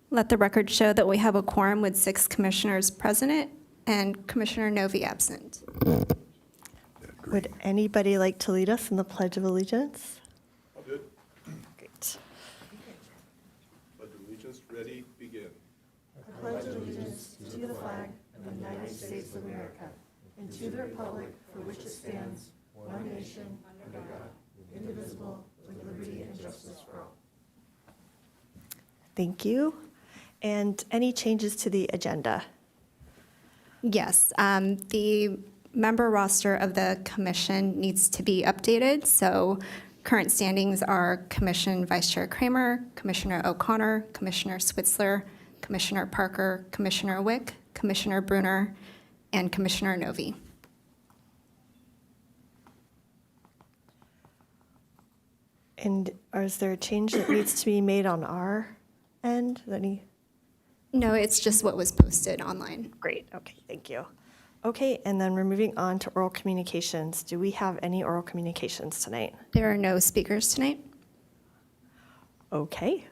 Let the record show that we have a quorum with 6 commissioners present and Commissioner Novi absent. Would anybody like to lead us in the Pledge of Allegiance? I'll do it. Great. Pledge of allegiance, ready, begin. I pledge allegiance to the flag of the United States of America and to the republic for which it stands, one nation, under God, indivisible, with liberty and justice for all. Thank you. And any changes to the agenda? Yes, the member roster of the commission needs to be updated. So current standings are Commission Vice Chair Kramer, Commissioner O'Connor, Commissioner Switzler, Commissioner Parker, Commissioner Wick, Commissioner Bruner, and Commissioner Novi. And is there a change that needs to be made on our end? No, it's just what was posted online. Great, okay, thank you. Okay, and then we're moving on to oral communications. Do we have any oral communications tonight? There are no speakers tonight. Okay,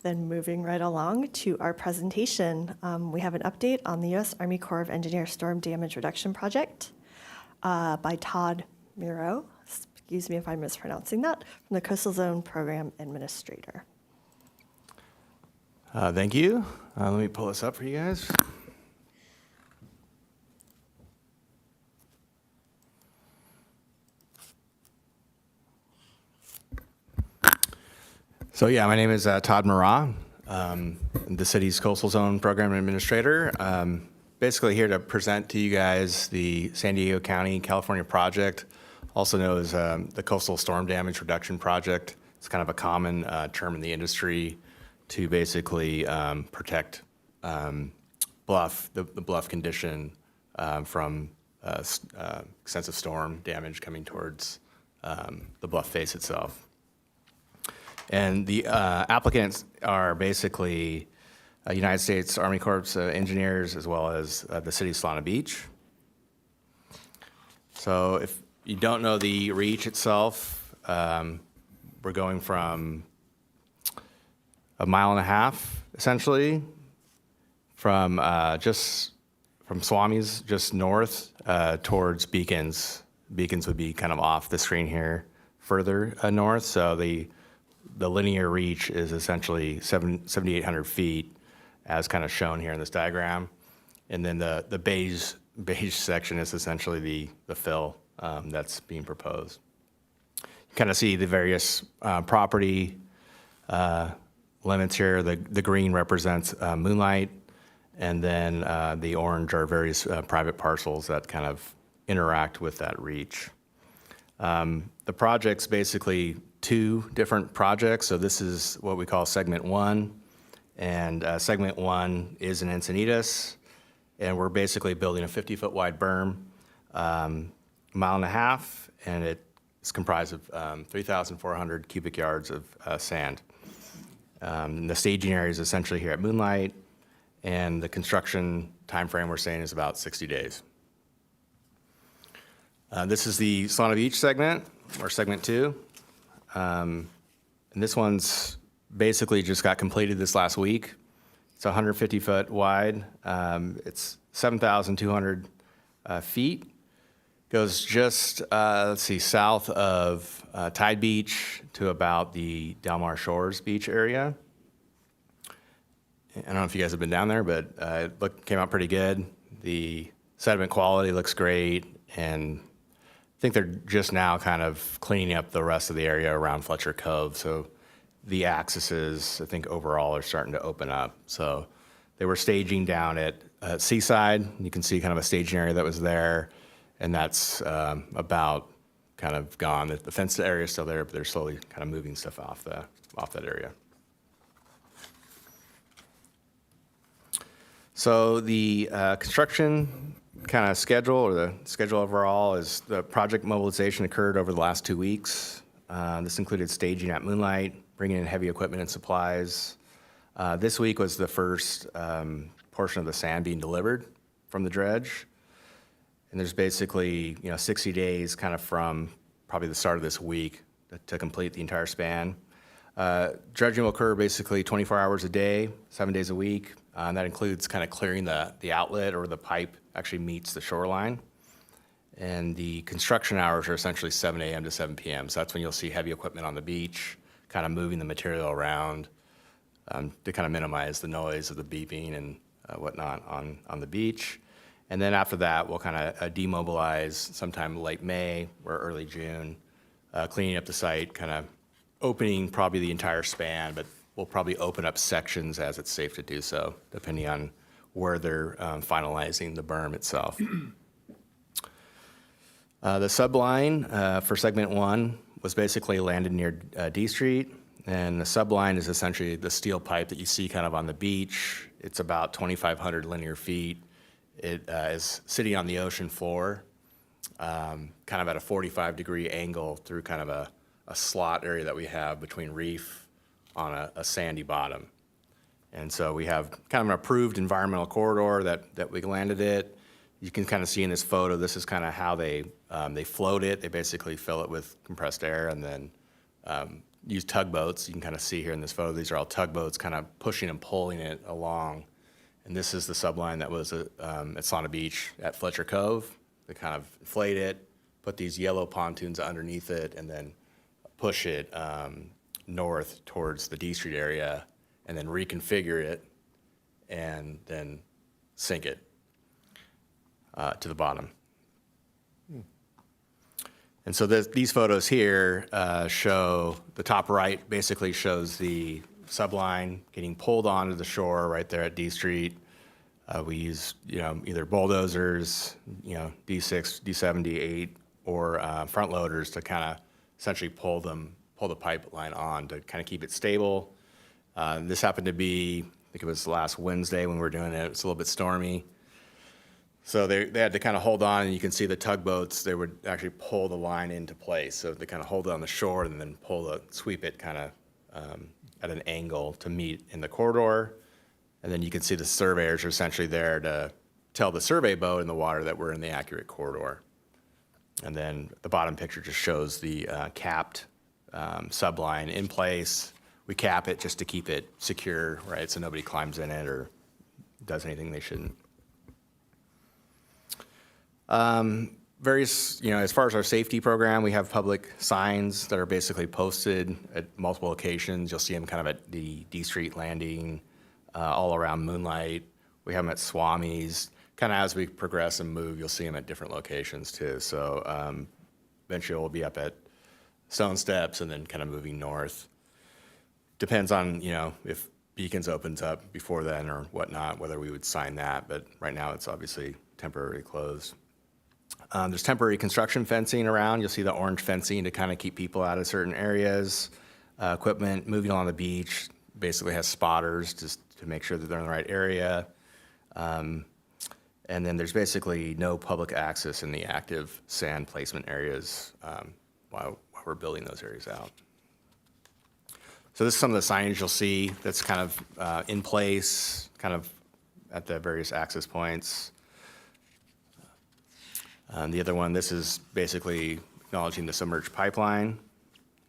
then moving right along to our presentation. We have an update on the U.S. Army Corps of Engineers Storm Damage Reduction Project by Todd Miro, excuse me if I'm mispronouncing that, from the Coastal Zone Program Administrator. Thank you. Let me pull this up for you guys. So yeah, my name is Todd Murrah. I'm the city's Coastal Zone Program Administrator. Basically here to present to you guys the San Diego County, California project, also known as the Coastal Storm Damage Reduction Project. It's kind of a common term in the industry to basically protect the bluff condition from extensive storm damage coming towards the bluff face itself. And the applicants are basically United States Army Corps engineers as well as the city of Solana Beach. So if you don't know the reach itself, we're going from 1.5 miles, essentially, from Swami's just north towards Beacons. Beacons would be kind of off the screen here, further north. So the linear reach is essentially 7,800 feet, as kind of shown here in this diagram. And then the beige section is essentially the fill that's being proposed. You kind of see the various property limits here. The green represents Moonlight, and then the orange are various private parcels that kind of interact with that reach. The project's basically 2 different projects. So this is what we call segment 1, and segment 1 is in Encinitas, and we're basically building a 50-foot wide berm, 1.5 miles, and it's comprised of 3,400 cubic yards of sand. The staging area is essentially here at Moonlight, and the construction time frame we're saying is about 60 days. This is the Solana Beach segment, or segment 2. And this one's basically just got completed this last week. It's 150 foot wide. It's 7,200 feet. Goes just, south of Tide Beach to about the Del Mar Shores Beach area. I don't know if you guys have been down there, but it came out pretty good. The sediment quality looks great, and I think they're just now kind of cleaning up the rest of the area around Fletcher Cove. So the accesses, I think overall, are starting to open up. So they were staging down at Seaside. You can see kind of a staging area that was there, and that's about kind of gone. The fenced area is still there, but they're slowly kind of moving stuff off that area. So the construction kind of schedule, or the schedule overall, is the project mobilization occurred over the last 2 weeks. This included staging at Moonlight, bringing in heavy equipment and supplies. This week was the first portion of the sand being delivered from the dredge. And there's basically 60 days kind of from probably the start of this week to complete the entire span. Dredging will occur basically 24 hours a day, 7 days a week. And that includes kind of clearing the outlet or the pipe actually meets the shoreline. And the construction hours are essentially 7 a.m. to 7 p.m. So that's when you'll see heavy equipment on the beach, kind of moving the material around to kind of minimize the noise of the beeping and whatnot on the beach. And then after that, we'll kind of demobilize sometime late May or early June, cleaning up the site, kind of opening probably the entire span, but we'll probably open up sections as it's safe to do so, depending on where they're finalizing the berm itself. The subline for segment 1 was basically landed near D Street, and the subline is essentially the steel pipe that you see kind of on the beach. It's about 2,500 linear feet. It is sitting on the ocean floor, kind of at a 45-degree angle through kind of a slot area that we have between reef on a sandy bottom. And so we have kind of an approved environmental corridor that we landed it. You can kind of see in this photo, this is kind of how they float it. They basically fill it with compressed air and then use tugboats. You can kind of see here in this photo, these are all tugboats kind of pushing and pulling it along. And this is the subline that was at Sauna Beach at Fletcher Cove. They kind of inflate it, put these yellow pontoons underneath it, and then push it north towards the D Street area, and then reconfigure it, and then sink it to the bottom. And so these photos here show, the top right basically shows the subline getting pulled onto the shore right there at D Street. We use, either bulldozers, D6, D7, D8, or front loaders to kind of essentially pull the pipeline on to kind of keep it stable. This happened to be, I think it was last Wednesday when we were doing it. It was a little bit stormy. So they had to kind of hold on, and you can see the tugboats, they would actually pull the line into place. So they kind of hold it on the shore and then sweep it kind of at an angle to meet in the corridor. And then you can see the surveyors are essentially there to tell the survey boat in the water that we're in the accurate corridor. And then the bottom picture just shows the capped subline in place. We cap it just to keep it secure, right? So nobody climbs in it or does anything they shouldn't. As far as our safety program, we have public signs that are basically posted at multiple locations. You'll see them kind of at the D Street landing, all around Moonlight. We have them at Swami's. Kind of as we progress and move, you'll see them at different locations too. So eventually we'll be up at Stone Steps and then kind of moving north. Depends on, if Beacons opens up before then or whatnot, whether we would sign that. But right now it's obviously temporarily closed. There's temporary construction fencing around. You'll see the orange fencing to kind of keep people out of certain areas. Equipment moving along the beach basically has spotters just to make sure that they're in the right area. And then there's basically no public access in the active sand placement areas while we're building those areas out. So this is some of the signage you'll see that's kind of in place, kind of at the various access points. The other one, this is basically acknowledging the submerged pipeline.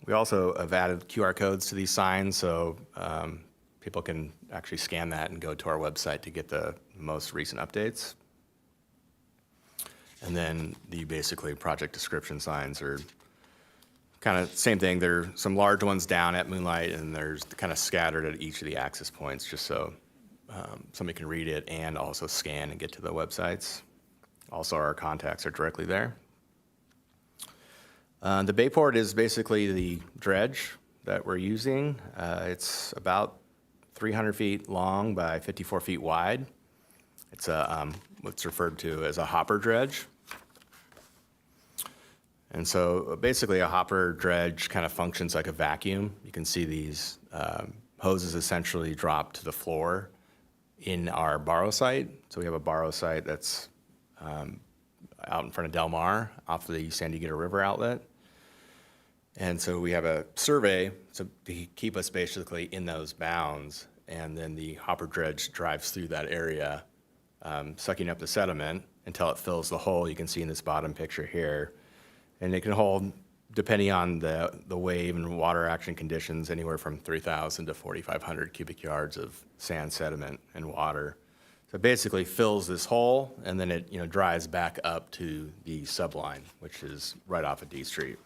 We also have added QR codes to these signs, so people can actually scan that and go to our website to get the most recent updates. And then the basically project description signs are kind of same thing. There are some large ones down at Moonlight, and there's kind of scattered at each of the access points just so somebody can read it and also scan and get to the websites. Also, our contacts are directly there. The Bayport is basically the dredge that we're using. It's about 300 feet long by 54 feet wide. It's what's referred to as a hopper dredge. And so basically a hopper dredge kind of functions like a vacuum. You can see these hoses essentially drop to the floor in our borrow site. So we have a borrow site that's out in front of Del Mar off the San Diego River outlet. And so we have a survey to keep us basically in those bounds, and then the hopper dredge drives through that area, sucking up the sediment until it fills the hole you can see in this bottom picture here. And it can hold depending on the wave and water action conditions, anywhere from 3,000 to 4,500 cubic yards of sand, sediment, and water. So it basically fills this hole, and then it dries back up to the subline, which is right off of D Street.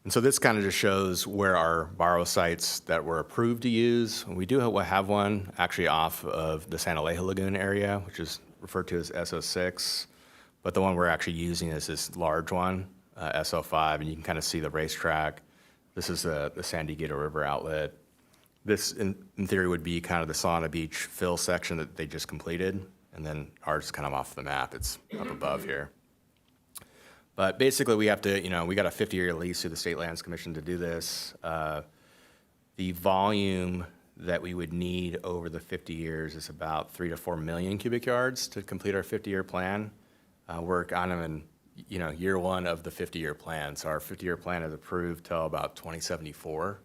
And so this kind of just shows where our borrow sites that were approved to use. We do have one actually off of the San Alejo Lagoon area, which is referred to as SO6. But the one we're actually using is this large one, SO5, and you can kind of see the racetrack. This is the San Diego River outlet. This, in theory, would be kind of the Solana Beach fill section that they just completed, and then ours is kind of off the map. It's up above here. But basically, we have to, we got a 50-year lease through the State Lands Commission to do this. The volume that we would need over the 50 years is about 3 to 4 million cubic yards to complete our 50-year plan. We're kind of in, year one of the 50-year plan. So our 50-year plan is approved till about 2074.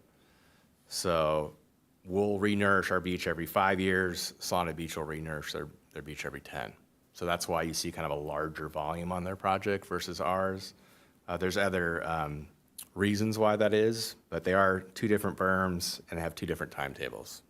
So we'll re-nourish our beach every 5 years. Solana Beach will re-nourish their beach every 10. So that's why you see kind of a larger volume on their project versus ours. There's other reasons why that is, but they are two different berms and have two different timetables.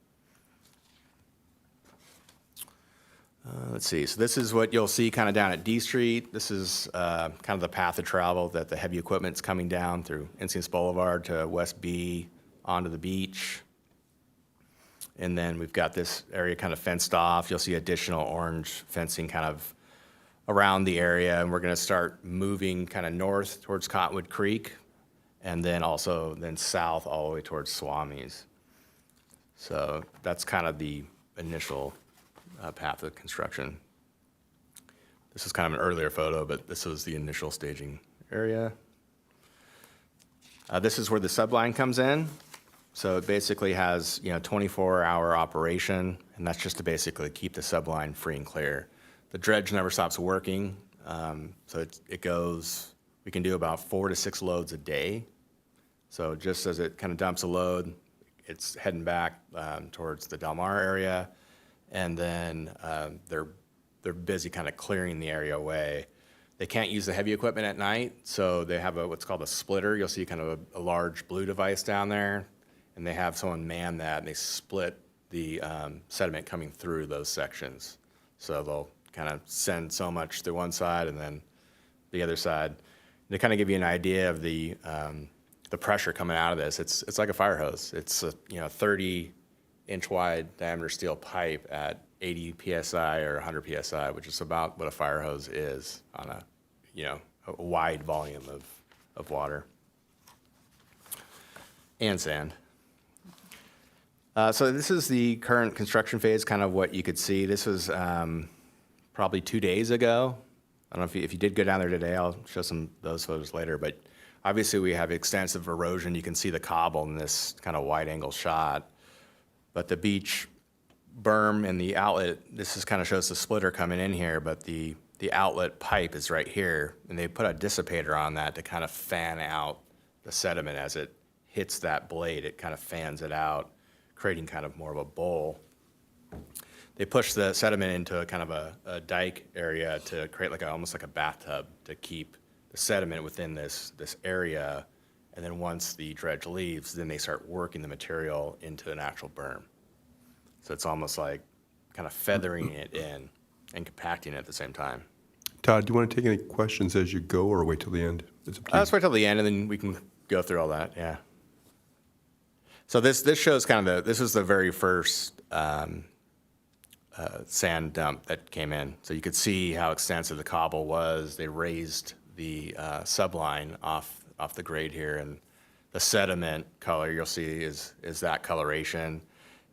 Let's see, so this is what you'll see kind of down at D Street. This is kind of the path of travel that the heavy equipment's coming down through Encinitas Boulevard to West B onto the beach. And then we've got this area kind of fenced off. You'll see additional orange fencing kind of around the area. And we're going to start moving kind of north towards Cottonwood Creek, and then also south all the way towards Swami's. So that's kind of the initial path of construction. This is kind of an earlier photo, but this was the initial staging area. This is where the subline comes in. So it basically has 24-hour operation, and that's just to basically keep the subline free and clear. The dredge never stops working, so it goes. We can do about 4 to 6 loads a day. So just as it kind of dumps a load, it's heading back towards the Del Mar area, and then they're busy kind of clearing the area away. They can't use the heavy equipment at night, so they have what's called a splitter. You'll see kind of a large blue device down there, and they have someone man that, and they split the sediment coming through those sections. So they'll kind of send so much to one side and then the other side. To kind of give you an idea of the pressure coming out of this, it's like a fire hose. It's a 30-inch wide diameter steel pipe at 80 psi or 100 psi, which is about what a fire hose is on a wide volume of water and sand. So this is the current construction phase, kind of what you could see. This was probably 2 days ago. I don't know if you did go down there today. I'll show those photos later. But obviously we have extensive erosion. You can see the cobble in this kind of wide-angle shot. But the beach berm and the outlet, this is kind of shows the splitter coming in here, but the outlet pipe is right here. And they put a dissipator on that to kind of fan out the sediment as it hits that blade. It kind of fans it out, creating kind of more of a bowl. They push the sediment into a kind of a dike area to create almost like a bathtub to keep the sediment within this area. And then once the dredge leaves, then they start working the material into an actual berm. So it's almost like kind of feathering it in and compacting it at the same time. Todd, do you want to take any questions as you go or wait till the end? It's up to you. Let's wait till the end and then we can go through all that, yeah. So this shows kind of this was the very first sand dump that came in. So you could see how extensive the cobble was. They raised the subline off the grade here, and the sediment color you'll see is that coloration.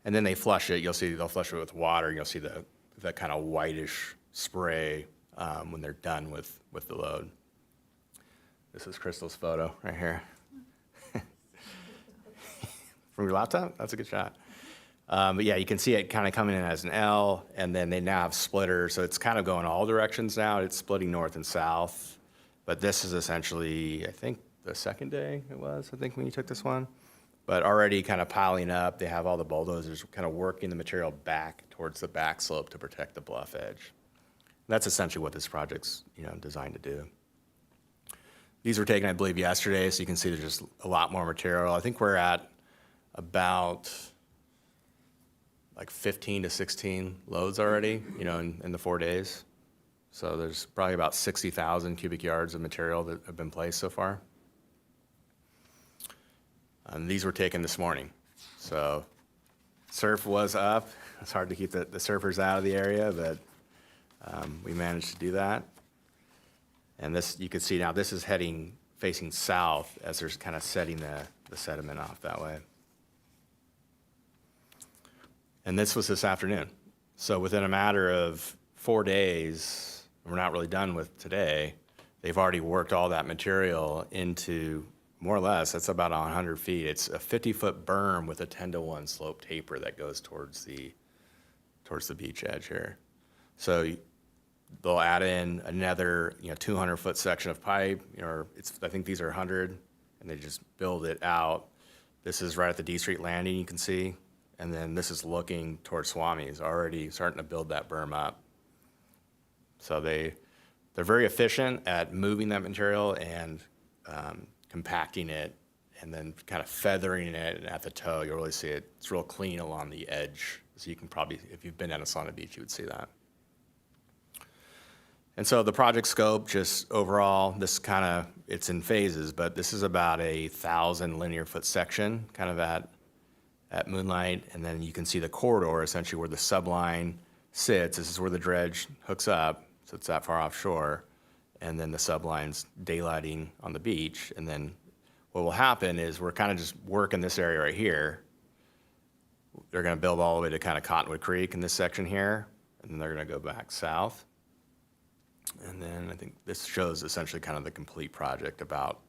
And then they flush it. You'll see they'll flush it with water. You'll see that kind of whitish spray when they're done with the load. This is Crystal's photo right here. From your laptop? That's a good shot. But yeah, you can see it kind of coming in as an L, and then they now have splitters, so it's kind of going all directions now. It's splitting north and south. But this is essentially, I think, the second day it was, when you took this one. But already kind of piling up. They have all the bulldozers kind of working the material back towards the back slope to protect the bluff edge. That's essentially what this project's designed to do. These were taken, I believe, yesterday, so you can see there's just a lot more material. I think we're at about like 15 to 16 loads already, in the 4 days. So there's probably about 60,000 cubic yards of material that have been placed so far. And these were taken this morning. So surf was up. It's hard to keep the surfers out of the area, but we managed to do that. And this, you can see now, this is heading facing south as there's kind of setting the sediment off that way. And this was this afternoon. So within a matter of 4 days, we're not really done with today, they've already worked all that material into, more or less, that's about 100 feet. It's a 50-foot berm with a 10-to-1 slope taper that goes towards the beach edge here. So they'll add in another 200-foot section of pipe, I think these are 100, and they just build it out. This is right at the D Street landing, you can see, and then this is looking towards Swami's, already starting to build that berm up. So they're very efficient at moving that material and compacting it, and then kind of feathering it at the toe. You'll really see it. It's real clean along the edge. So you can probably, if you've been down to Solana Beach, you would see that. And so the project scope, just overall, it's in phases, but this is about 1,000 linear foot section, kind of at Moonlight. And then you can see the corridor, essentially where the subline sits. This is where the dredge hooks up, so it's that far offshore. And then the subline's daylighting on the beach. And then what will happen is we're kind of just working this area right here. They're going to build all the way to kind of Cottonwood Creek in this section here, and then they're going to go back south. And then I think this shows essentially kind of the complete project about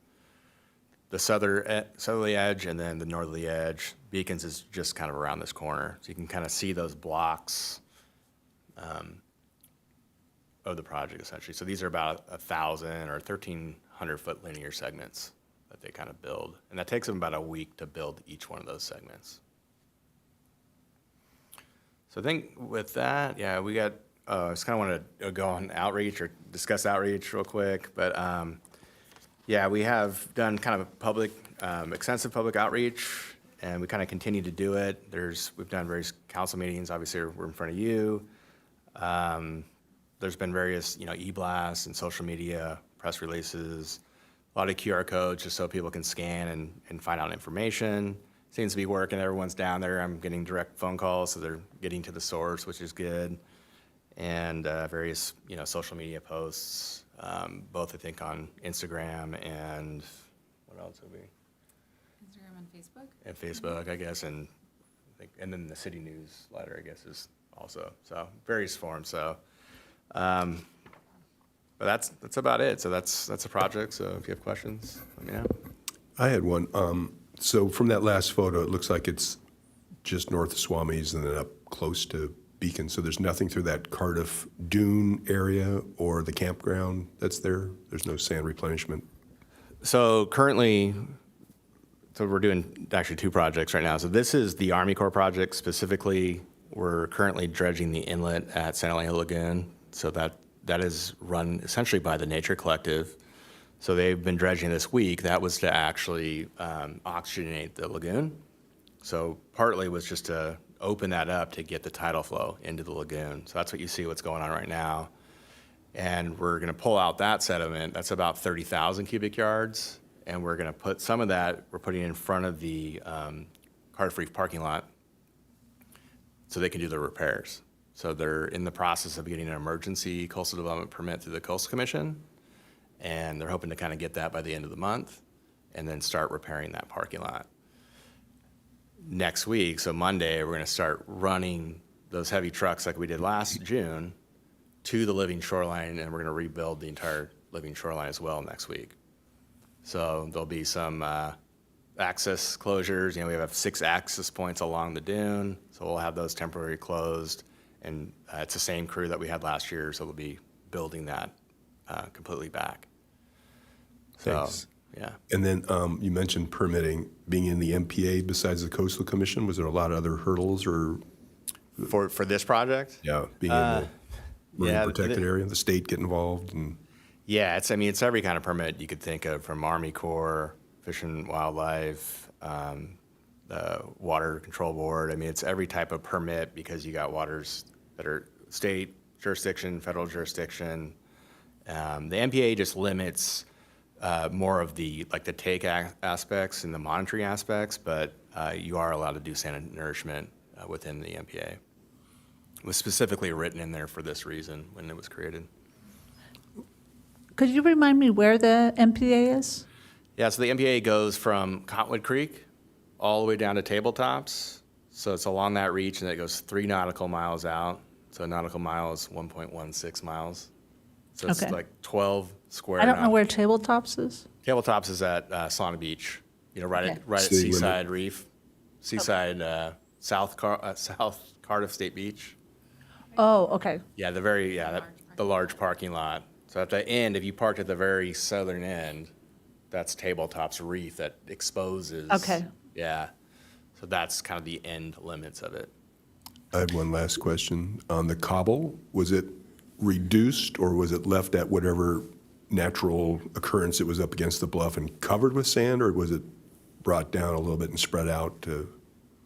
the southerly edge and then the northerly edge. Beacons is just kind of around this corner. So you can kind of see those blocks of the project essentially. So these are about 1,000 or 1,300 foot linear segments that they kind of build. And that takes them about a week to build each one of those segments. So I think with that, yeah, we got, I just kind of wanted to go on outreach or discuss outreach real quick. But yeah, we have done kind of extensive public outreach, and we kind of continue to do it. We've done various council meetings. Obviously, we're in front of you. There's been various, e-blasts and social media, press releases, a lot of QR codes just so people can scan and find out information. Seems to be working. Everyone's down there. I'm getting direct phone calls, so they're getting to the source, which is good. And various, social media posts, both I think on Instagram and what else would be? Instagram and Facebook? And Facebook, I guess, and then the city newsletter, I guess, is also, so various forms. So, but that's about it. So that's a project. So if you have questions, let me know. I had one. So from that last photo, it looks like it's just north of Swami's and then up close to Beacon. So there's nothing through that Cardiff Dune area or the campground that's there? There's no sand replenishment? So currently, we're doing actually two projects right now. So this is the Army Corps project specifically. We're currently dredging the inlet at Santa Elena Lagoon. So that is run essentially by the Nature Collective. So they've been dredging this week. That was to actually oxygenate the lagoon. So partly was just to open that up to get the tidal flow into the lagoon. So that's what you see what's going on right now. And we're going to pull out that sediment. That's about 30,000 cubic yards. And we're going to put some of that, we're putting in front of the Cardiff Reef parking lot so they can do their repairs. So they're in the process of getting an emergency coastal development permit through the Coastal Commission. And they're hoping to kind of get that by the end of the month and then start repairing that parking lot. Next week, so Monday, we're going to start running those heavy trucks like we did last June to the living shoreline, and we're going to rebuild the entire living shoreline as well next week. So there'll be some access closures. We have 6 access points along the dune, so we'll have those temporarily closed. And it's the same crew that we had last year, so we'll be building that completely back. So, Thanks. yeah. And then you mentioned permitting being in the MPA besides the Coastal Commission. Was there a lot of other hurdles or? For this project? Yeah, being in the marine yeah, protected area, the state get involved and. Yeah, it's every kind of permit you could think of, from Army Corps, Fish and Wildlife, the Water Control Board. I mean, it's every type of permit, because you got waters that are state jurisdiction, federal jurisdiction. The MPA just limits more of the take aspects and the monitoring aspects, but you are allowed to do sand nourishment within the MPA. It was specifically written in there for this reason when it was created. Could you remind me where the MPA is? Yeah, so the MPA goes from Cottonwood Creek all the way down to Tabletops. So it's along that reach, and it goes 3 nautical miles out. So a nautical mile is 1.16 miles. So it's Okay. like 12 square. I don't know where Tabletops is. Tabletops is at Sauna Beach, right Okay. at City limit. Seaside Reef, Seaside, South Cardiff State Beach. Oh, okay. Yeah, the large parking lot. So at the end, if you parked at the very southern end, that's Tabletops Reef that exposes. Okay. Yeah. So that's kind of the end limits of it. I had one last question. On the cobble, was it reduced or was it left at whatever natural occurrence it was up against the bluff and covered with sand, or was it brought down a little bit and spread out to?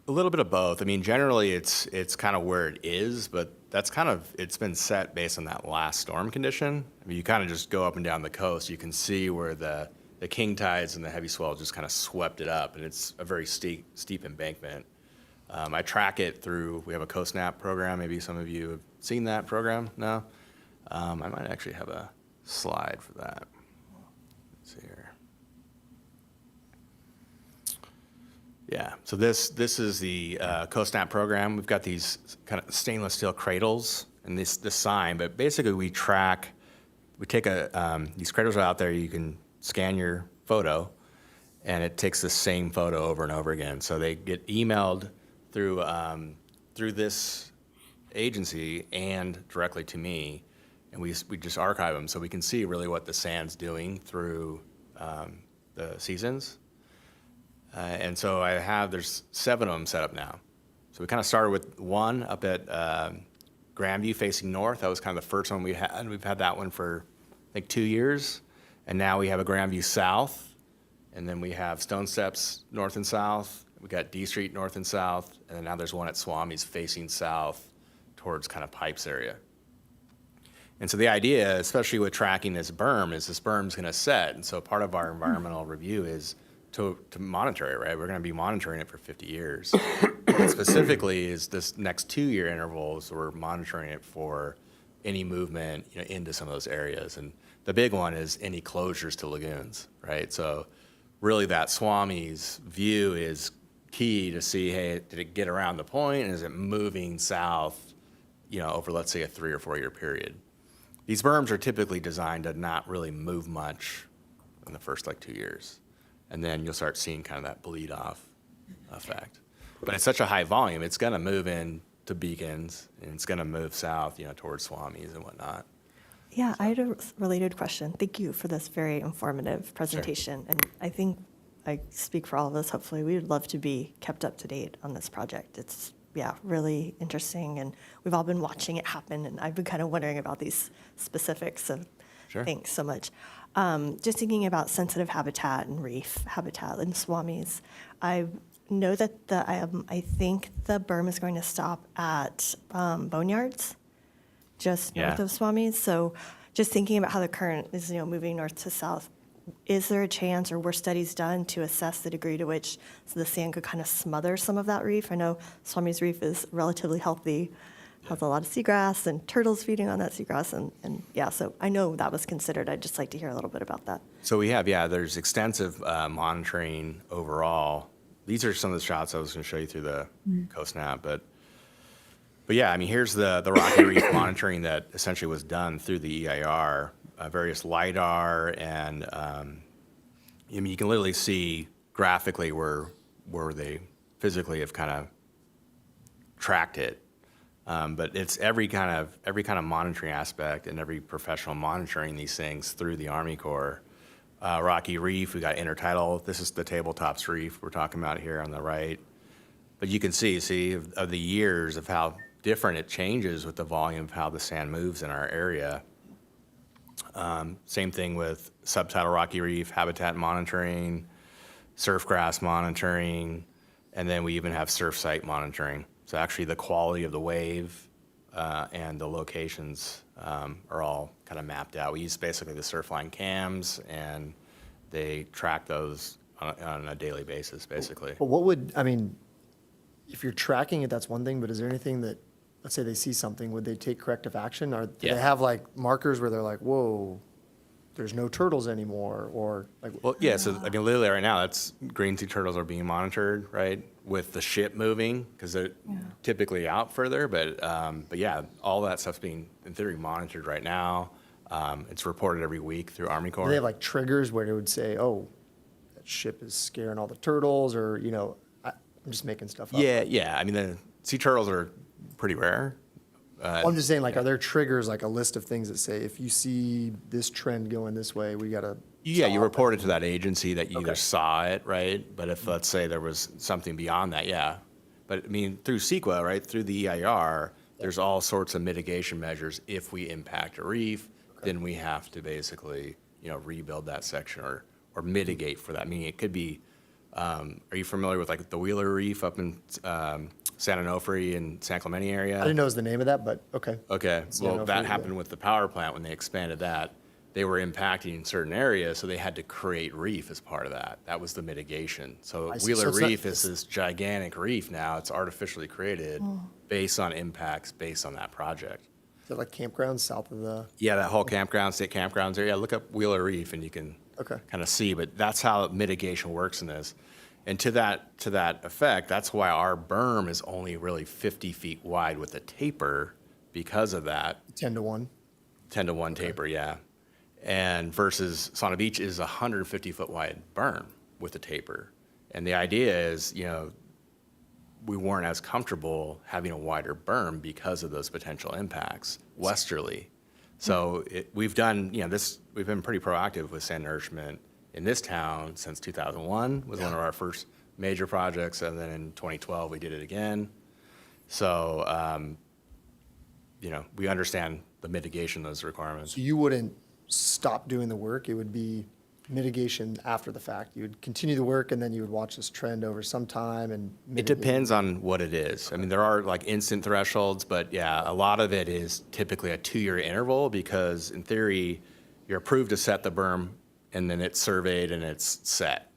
A little bit of both. I mean, generally it's kind of where it is, but it's been set based on that last storm condition. I mean, you kind of just go up and down the coast, you can see where the king tides and the heavy swell just kind of swept it up, and it's a very steep embankment. I track it through, we have a CoastNap program. Maybe some of you have seen that program. No? I might actually have a slide for that. Let's see here. Yeah, so this is the CoastNap program. We've got these kind of stainless steel cradles and this sign, but basically we take these cradles are out there, you can scan your photo, and it takes the same photo over and over again. So they get emailed through this agency and directly to me, and we just archive them so we can see really what the sand's doing through the seasons. And so there's 7 of them set up now. So we kind of started with one up at Grandview facing north. That was kind of the first one we had. And we've had that one for, I think, 2 years. And now we have a Grandview south. And then we have Stone Steps north and south. We got D Street north and south. And then now there's one at Swami's facing south towards kind of Pipes area. And so the idea, especially with tracking this berm, is this berm's going to set. And so part of our environmental review is to monitor it, right? We're going to be monitoring it for 50 years. Specifically is this next 2-year intervals, we're monitoring it for any movement into some of those areas. And the big one is any closures to lagoons, right? So really that Swami's view is key to see, hey, did it get around the point, and is it moving south, over, let's say, a 3 or 4 year period? These berms are typically designed to not really move much in the first 2 years. And then you'll start seeing kind of that bleed off effect. But it's such a high volume, it's going to move in to Beacons, and it's going to move south, towards Swami's and whatnot. Yeah, I had a related question. Thank you for this very informative presentation. And I think I speak for all of us, hopefully. We would love to be kept up to date on this project. It's, really interesting, and we've all been watching it happen, and I've been kind of wondering about these specifics, so Sure. thanks so much. Just thinking about sensitive habitat and reef habitat in Swami's, I know that I think the berm is going to stop at Boneyards, just north Yeah. of Swami's. So just thinking about how the current is, moving north to south, is there a chance, or were studies done to assess the degree to which the sand could kind of smother some of that reef? I know Swami's Reef is relatively healthy, has a lot of seagrass and turtles feeding on that seagrass, and so I know that was considered. I'd just like to hear a little bit about that. So we have, there's extensive monitoring overall. These are some of the shots I was going to show you through the CoastNap, but yeah, I mean, here's the Rocky Reef monitoring that essentially was done through the EIR, various LiDAR, and you can literally see graphically where they physically have kind of tracked it. But it's every kind of monitoring aspect and every professional monitoring these things through the Army Corps. Rocky Reef, we got intertidal. This is the Tabletops Reef we're talking about here on the right. But you can see of the years of how different it changes with the volume of how the sand moves in our area. Same thing with subtidal rocky reef, habitat monitoring, surf grass monitoring, and then we even have surf site monitoring. So actually the quality of the wave and the locations are all kind of mapped out. We use basically the Surfline cams, and they track those on a daily basis, basically. But what would, I mean, if you're tracking it, that's one thing, but is there anything that, let's say they see something, would they take corrective action? Or do Yeah. they have like markers where they're like, whoa, there's no turtles anymore, or like? Well, yeah, so I mean, literally right now, that's green sea turtles are being monitored, right, with the ship moving, because they're typically out further, but yeah, all that stuff's being, in theory, monitored right now. It's reported every week through Army Do Corps. they have like triggers where it would say, oh, that ship is scaring all the turtles, or, you know, I'm just making stuff up. Yeah, I mean, the sea turtles are pretty rare. I'm just saying, like, are there triggers, like a list of things that say, if you see this trend going this way, we gotta. Yeah, you stop? report it to that agency that you either Okay. saw it, right? But if, let's say, there was something beyond that, yeah. But, I mean, through CEQA, right, through the EIR, there's all sorts of mitigation measures. If we impact a reef, then we have to basically, rebuild that section or mitigate for that. Meaning it could be, are you familiar with, like, the Wheeler Reef up in San Onofre and San Clemente area? I didn't know it was the name of that, but okay. Okay, San well, that Onofre, happened yeah. with the power plant when they expanded that. They were impacting certain areas, so they had to create reef as part of that. That was the mitigation. So I see. So Wheeler it's not- Reef is this gigantic reef now. It's artificially created based on impacts based on that project. Is that like campgrounds south of the, Yeah, that whole campground, state campgrounds area, look up Wheeler Reef and you can Okay. kind of see, but that's how mitigation works in this. And to that effect, that's why our berm is only really 50 feet wide with a taper because of that. 10-to-1? 10-to-1 taper, yeah. And versus Sauna Beach is a 150-foot wide berm with a taper. And the idea is, we weren't as comfortable having a wider berm because of those potential impacts westerly. So we've done, we've been pretty proactive with sand nourishment in this town since 2001 was one of our first major projects. And then in 2012, we did it again. So, we understand the mitigation of those requirements. So you wouldn't stop doing the work, it would be mitigation after the fact? You would continue the work and then you would watch this trend over some time and It mitigate? depends on what it is. I mean, there are like instant thresholds, but yeah, a lot of it is typically a 2-year interval because in theory, you're approved to set the berm and then it's surveyed and it's set.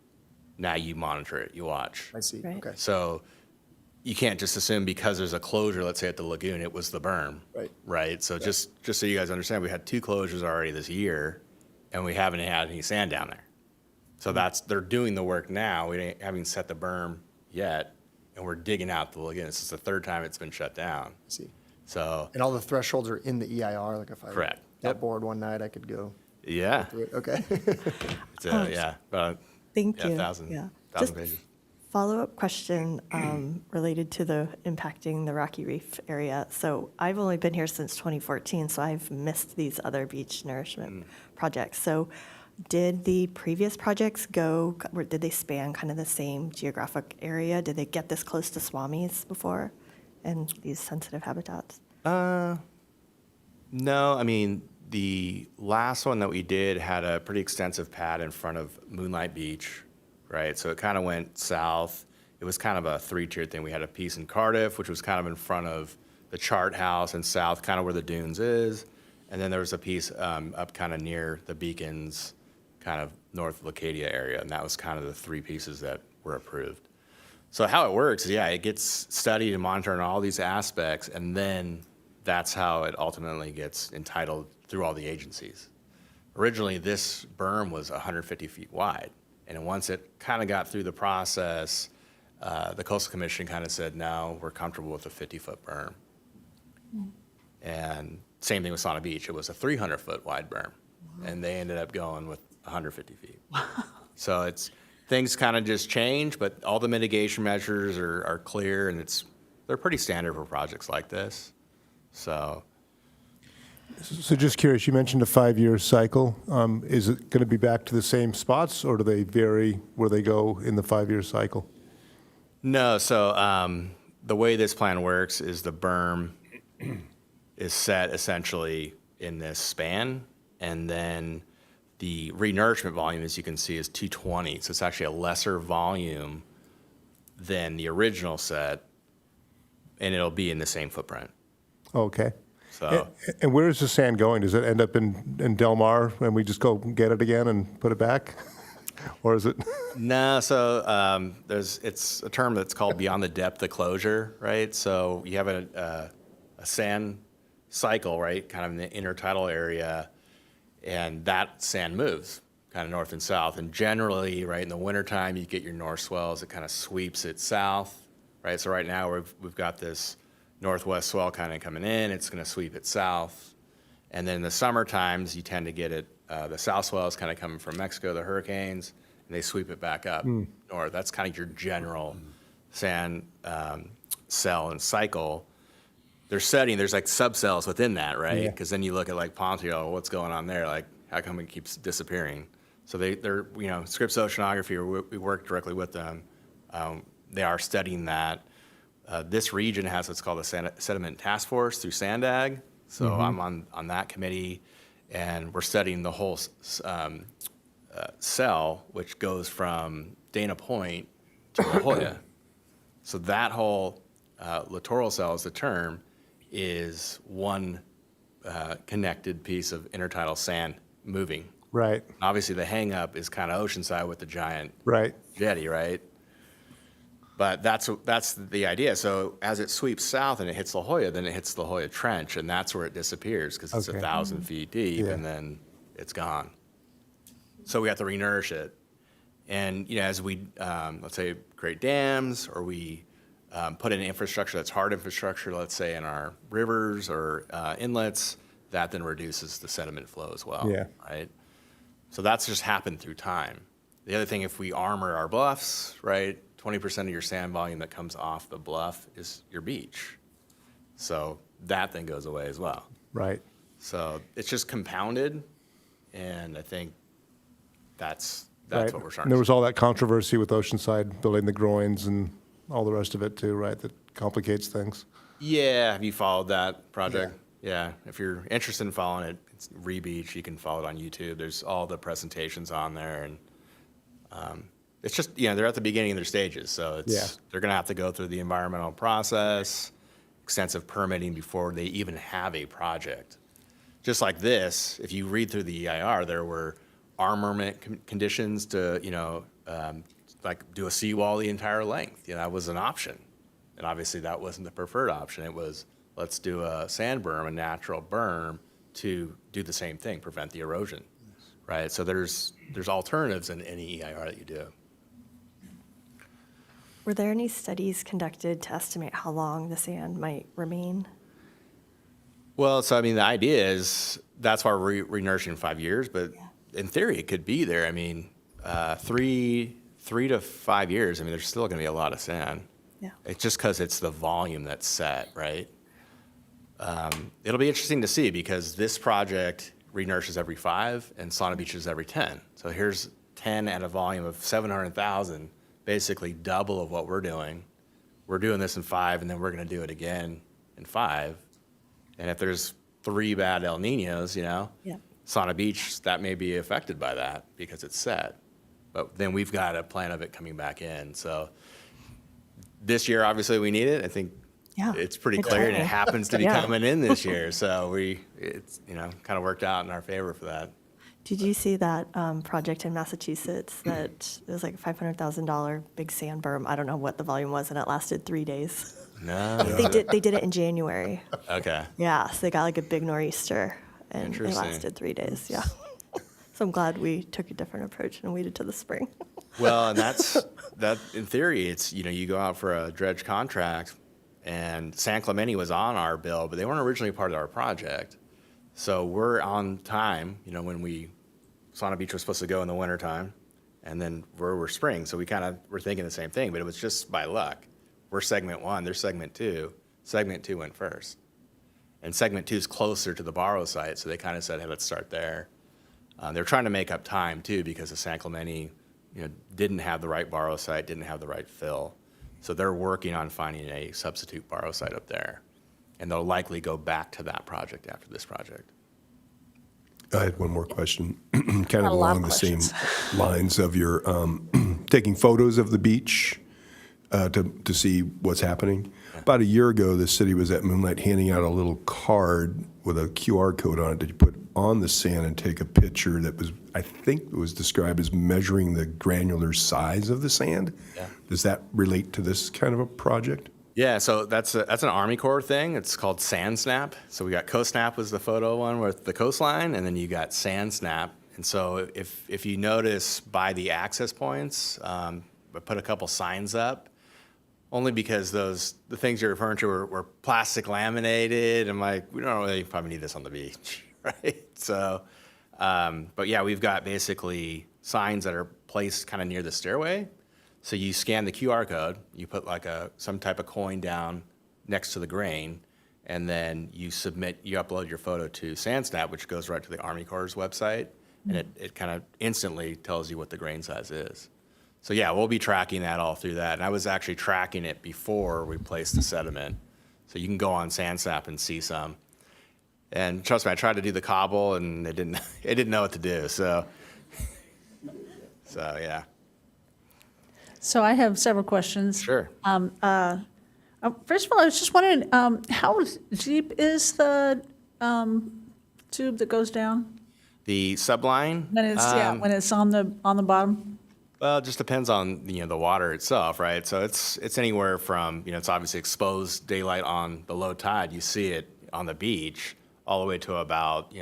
Now you monitor it, you watch. I see, Right. okay. So you can't just assume because there's a closure, let's say at the lagoon, it was the berm. Right. Right? So just so you guys understand, we had 2 closures already this year and we haven't had any sand down there. So they're doing the work now. We haven't set the berm yet and we're digging out the lagoon. This is the 3rd time it's been shut down. I see. So, And all the thresholds are in the EIR, like if I Correct. got Yep. bored one night, I could go yeah, through it, okay. it's about Thank you. 1,000 Yeah. 1,000 Just pages. follow-up question related to the impacting the Rocky Reef area. So I've only been here since 2014, so I've missed these other beach nourishment projects. So did the previous projects did they span kind of the same geographic area? Did they get this close to swamis before and these sensitive habitats? No, I mean, the last one that we did had a pretty extensive pad in front of Moonlight Beach, right? So it kind of went south. It was kind of a 3-tiered thing. We had a piece in Cardiff, which was kind of in front of the Chart House and south, kind of where the dunes is. And then there was a piece up kind of near the Beacons, kind of north of Lacadia area. And that was kind of the 3 pieces that were approved. So how it works is, yeah, it gets studied and monitored on all these aspects, and then that's how it ultimately gets entitled through all the agencies. Originally, this berm was 150 feet wide, and then once it kind of got through the process, the Coastal Commission kind of said, no, we're comfortable with a 50-foot berm. And same thing with Sauna Beach. It was a 300-foot wide berm, and they ended up going with 150 feet. So things kind of just change, but all the mitigation measures are clear, and they're pretty standard for projects like this. So So just curious, you mentioned a 5-year cycle. Is it going to be back to the same spots, or do they vary where they go in the 5-year cycle? no, so the way this plan works is the berm is set essentially in this span, And then the renourishment volume, as you can see, is 220. So it's actually a lesser volume than the original set, and it'll be in the same footprint. Okay. So And where is the sand going? Does it end up in Del Mar and we just go get it again and put it back? Or is it? no, so it's a term that's called beyond the depth of closure, right? So you have a sand cycle, right, kind of in the intertidal area, and that sand moves kind of north and south. And generally, right, in the wintertime, you get your north swells, it kind of sweeps it south, right? So right now we've got this northwest swell kind of coming in, it's going to sweep it south. And then in the summer times, you tend to get it, the south swells kind of coming from Mexico, the hurricanes, and they sweep it back up north. That's kind of your general sand cell and cycle. There's like subcells within that, right? Yeah. Because then you look at like Pontiac, what's going on there? Like, how come it keeps disappearing? So they're, Scripps Oceanography, we work directly with them. They are studying that. This region has what's called a sediment task force through SANDAG. So I'm on that committee, and we're studying the whole cell, which goes from Dana Point to La Jolla. So that whole littoral cell is the term, is one connected piece of intertidal sand moving. Right, Obviously, the hang-up is kind of oceanside with the giant right. jetty, right? But that's the idea. So as it sweeps south and it hits La Jolla, then it hits La Jolla Trench, and that's where it disappears because it's Okay. 1,000 feet deep, Yeah. and then it's gone. So we have to renourish it. And as we, let's say, create dams, or we put in infrastructure that's hard infrastructure, let's say in our rivers or inlets, that then reduces the sediment flow as well, Yeah. right? So that's just happened through time. The other thing, if we armor our bluffs, right, 20% of your sand volume that comes off the bluff is your beach. So that then goes away as well. Right. So it's just compounded, and I think that's Right. what we're And starting there to was all that controversy with Oceanside building the groins and all the rest of it too, right? That complicates things. Yeah, have you followed that project? Yeah. If you're interested in following it, it's Rebeach. You can follow it on YouTube. There's all the presentations on there, and it's just they're at the beginning of their stages, so they're going to have to go through the environmental process, extensive permitting before they even have a project. Just like this, if you read through the EIR, there were armament conditions to like do a seawall the entire length. That was an option. And obviously that wasn't the preferred option. It was, let's do a sand berm, a natural berm, to do the same thing, prevent the erosion, right? So there's alternatives in any EIR that you do. Were there any studies conducted to estimate how long the sand might remain? Well, so the idea is that's why we're renourishing 5 years, but in theory it could be there. 3 to 5 years, there's still going to be a lot of sand. Yeah. It's just because it's the volume that's set, right? It'll be interesting to see because this project renourishes every 5 and Sauna Beach is every 10. So here's 10 at a volume of 700,000, basically double of what we're doing. We're doing this in 5, and then we're going to do it again in 5. And if there's 3 bad El Ninos, Yeah. Sauna Beach, that may be affected by that because it's set. But then we've got a plan of it coming back in. So this year, obviously, we need it. I think Yeah, it's pretty it's clear, and it happening. happens to be Yeah. coming in this year. So it's kind of worked out in our favor for that. Did you see that project in Massachusetts that it was like $500,000 big sand berm? I don't know what the volume was, and it lasted 3 days. No. They did it in January. Okay. Yeah, so they got like a big nor'easter, and it Interesting. lasted 3 days. Yeah. So I'm glad we took a different approach and waited till the spring. Well, and that in theory, it's you go out for a dredge contract, and San Clemente was on our bill, but they weren't originally part of our project. So we're on time, when Sauna Beach was supposed to go in the wintertime, and then we're spring. So we kind of were thinking the same thing, but it was just by luck. We're segment 1, they're segment 2. Segment 2 went first. And segment 2 is closer to the borrow site, so they kind of said, hey, let's start there. They're trying to make up time, too, because the San Clemente didn't have the right borrow site, didn't have the right fill. So they're working on finding a substitute borrow site up there. And they'll likely go back to that project after this project. I had one more question, kind Got of a lot of along the same questions. lines of your taking photos of the beach to see what's happening. About a year ago, the city was at Moonlight handing out a little card with a QR code on it that you put on the sand and take a picture that was, I think it was described as measuring the granular size of the sand. Yeah. Does that relate to this kind of a project? Yeah, so that's an Army Corps thing. It's called Sand Snap. So we got Coast Snap was the photo one with the coastline, and then you got Sand Snap. And so if you notice by the access points, I put a couple signs up, only because the things you're referring to were plastic laminated. I'm like, we don't really probably need this on the beach, right? So, but yeah, we've got basically signs that are placed kind of near the stairway. So you scan the QR code, you put like some type of coin down next to the grain, and then you upload your photo to SandSnap, which goes right to the Army Corps' website, and it kind of instantly tells you what the grain size is. So yeah, we'll be tracking that all through that. And I was actually tracking it before we placed the sediment. So you can go on SandSnap and see some. And trust me, I tried to do the cobble and it didn't know what to do. So yeah. So I have several questions. Sure. First of all, I was just wondering, how deep is the tube that goes down The subline. when it's on the bottom? Well, it just depends on the water itself, right? So it's anywhere from it's obviously exposed daylight on the low tide. You see it on the beach all the way to about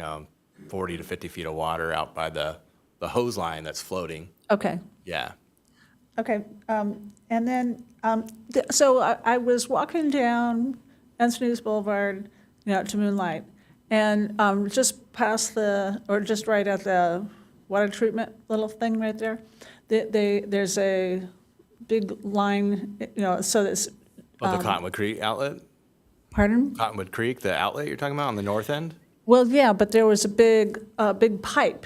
40 to 50 feet of water out by the hose line that's floating. Okay. Yeah. Okay, and then, so I was walking down Encinitas Boulevard, to Moonlight, and just past just right at the water treatment little thing right there, there's a big line, so that's, Oh, the Cottonwood Creek outlet? pardon? Cottonwood Creek, the outlet you're talking about on the north end? Well, yeah, but there was a big pipe.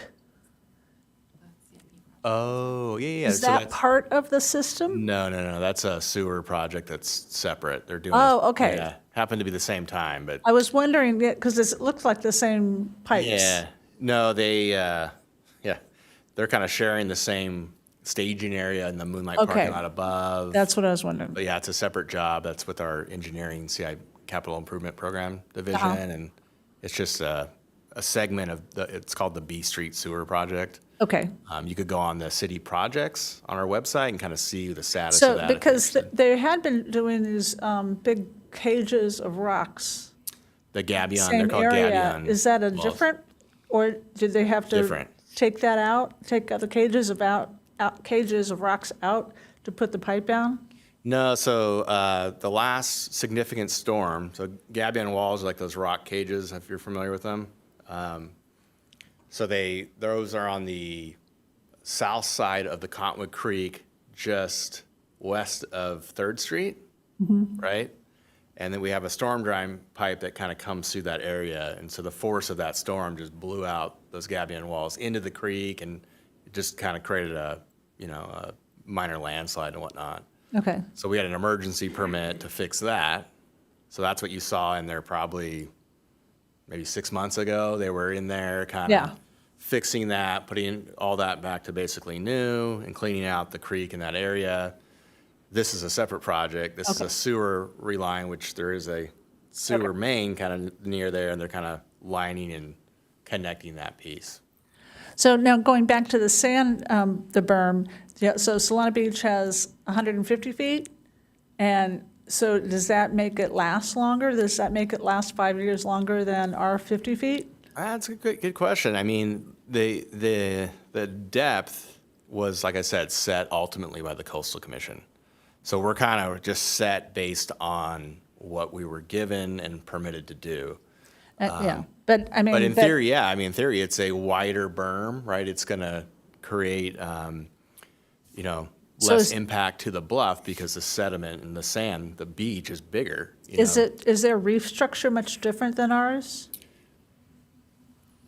Oh, yeah. Is So that that's- part of the system? No. That's a sewer project that's separate. They're doing. Oh, okay. Yeah, happened to be the same time, but. I was wondering, because it looks like the same pipes. Yeah. No, they're kind of sharing the same staging area in the Moonlight Okay. parking lot above. That's what I was wondering. But yeah, it's a separate job. That's with our engineering CI capital improvement program division, Uh-huh. and it's just a segment of it's called the B Street Sewer Project. Okay. You could go on the city projects on our website and kind of see the status of So, that. if you're because interested. they had been doing these big cages of rocks, The Gabion, they're same called area. Gabion. Is that a wells. different, or did they have to Different. take that out, take the cages cages of rocks out to put the pipe down? No, so the last significant storm, so Gabion walls are like those rock cages, if you're familiar with them. So those are on the south side of the Cottonwood Creek, just west of 3rd Street, right? And then we have a storm drain pipe that kind of comes through that area. And so the force of that storm just blew out those Gabion walls into the creek, and it just kind of created a minor landslide and whatnot. Okay. So we had an emergency permit to fix that. So that's what you saw in there probably maybe 6 months ago. They were in there kind of Yeah. fixing that, putting all that back to basically new and cleaning out the creek in that area. This is a separate project. This is Okay. a sewer reline, which there is a sewer main kind of near there, and they're kind of lining and connecting that piece. So now going back to the sand, the berm, so Solana Beach has 150 feet, and so does that make it last longer? Does that make it last 5 years longer than our 50 feet? That's a good question. I mean, the depth was, like I said, set ultimately by the Coastal Commission. So we're kind of just set based on what we were given and permitted to do. Yeah, but I mean. But in theory, yeah, I mean, in theory, it's a wider berm, right? It's going to create, So less is- impact to the bluff because the sediment and the sand, the beach is bigger. Is their reef structure much different than ours?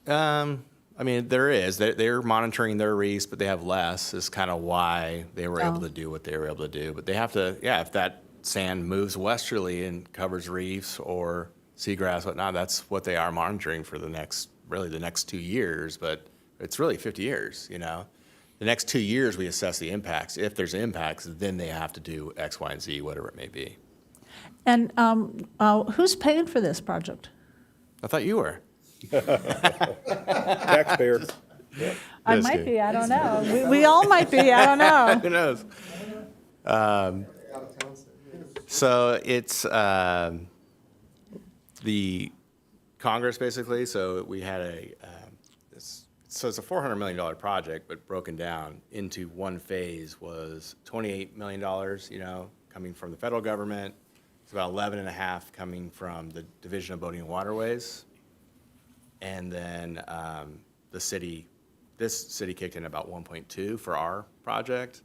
I mean, there is. They're monitoring their reefs, but they have less, is kind of why they were able Oh. to do what they were able to do. But they have to, yeah, if that sand moves westerly and covers reefs or seagrass, whatnot, that's what they are monitoring for the next really the next 2 years, but it's really 50 years, you know? The next 2 years, we assess the impacts. If there's impacts, then they have to do X, Y, and Z, whatever it may be. And who's paying for this project? I thought you were. Taxpayer. I Just might kidding. be, I don't know. We all might be, I don't know. Who knows? So it's the Congress, basically. So we had so it's a $400 million project, but broken down into one phase was $28 million, you know, coming from the federal government. It's about 11 and a half coming from the Division of Boating and Waterways. And then this city kicked in about 1.2 for our project.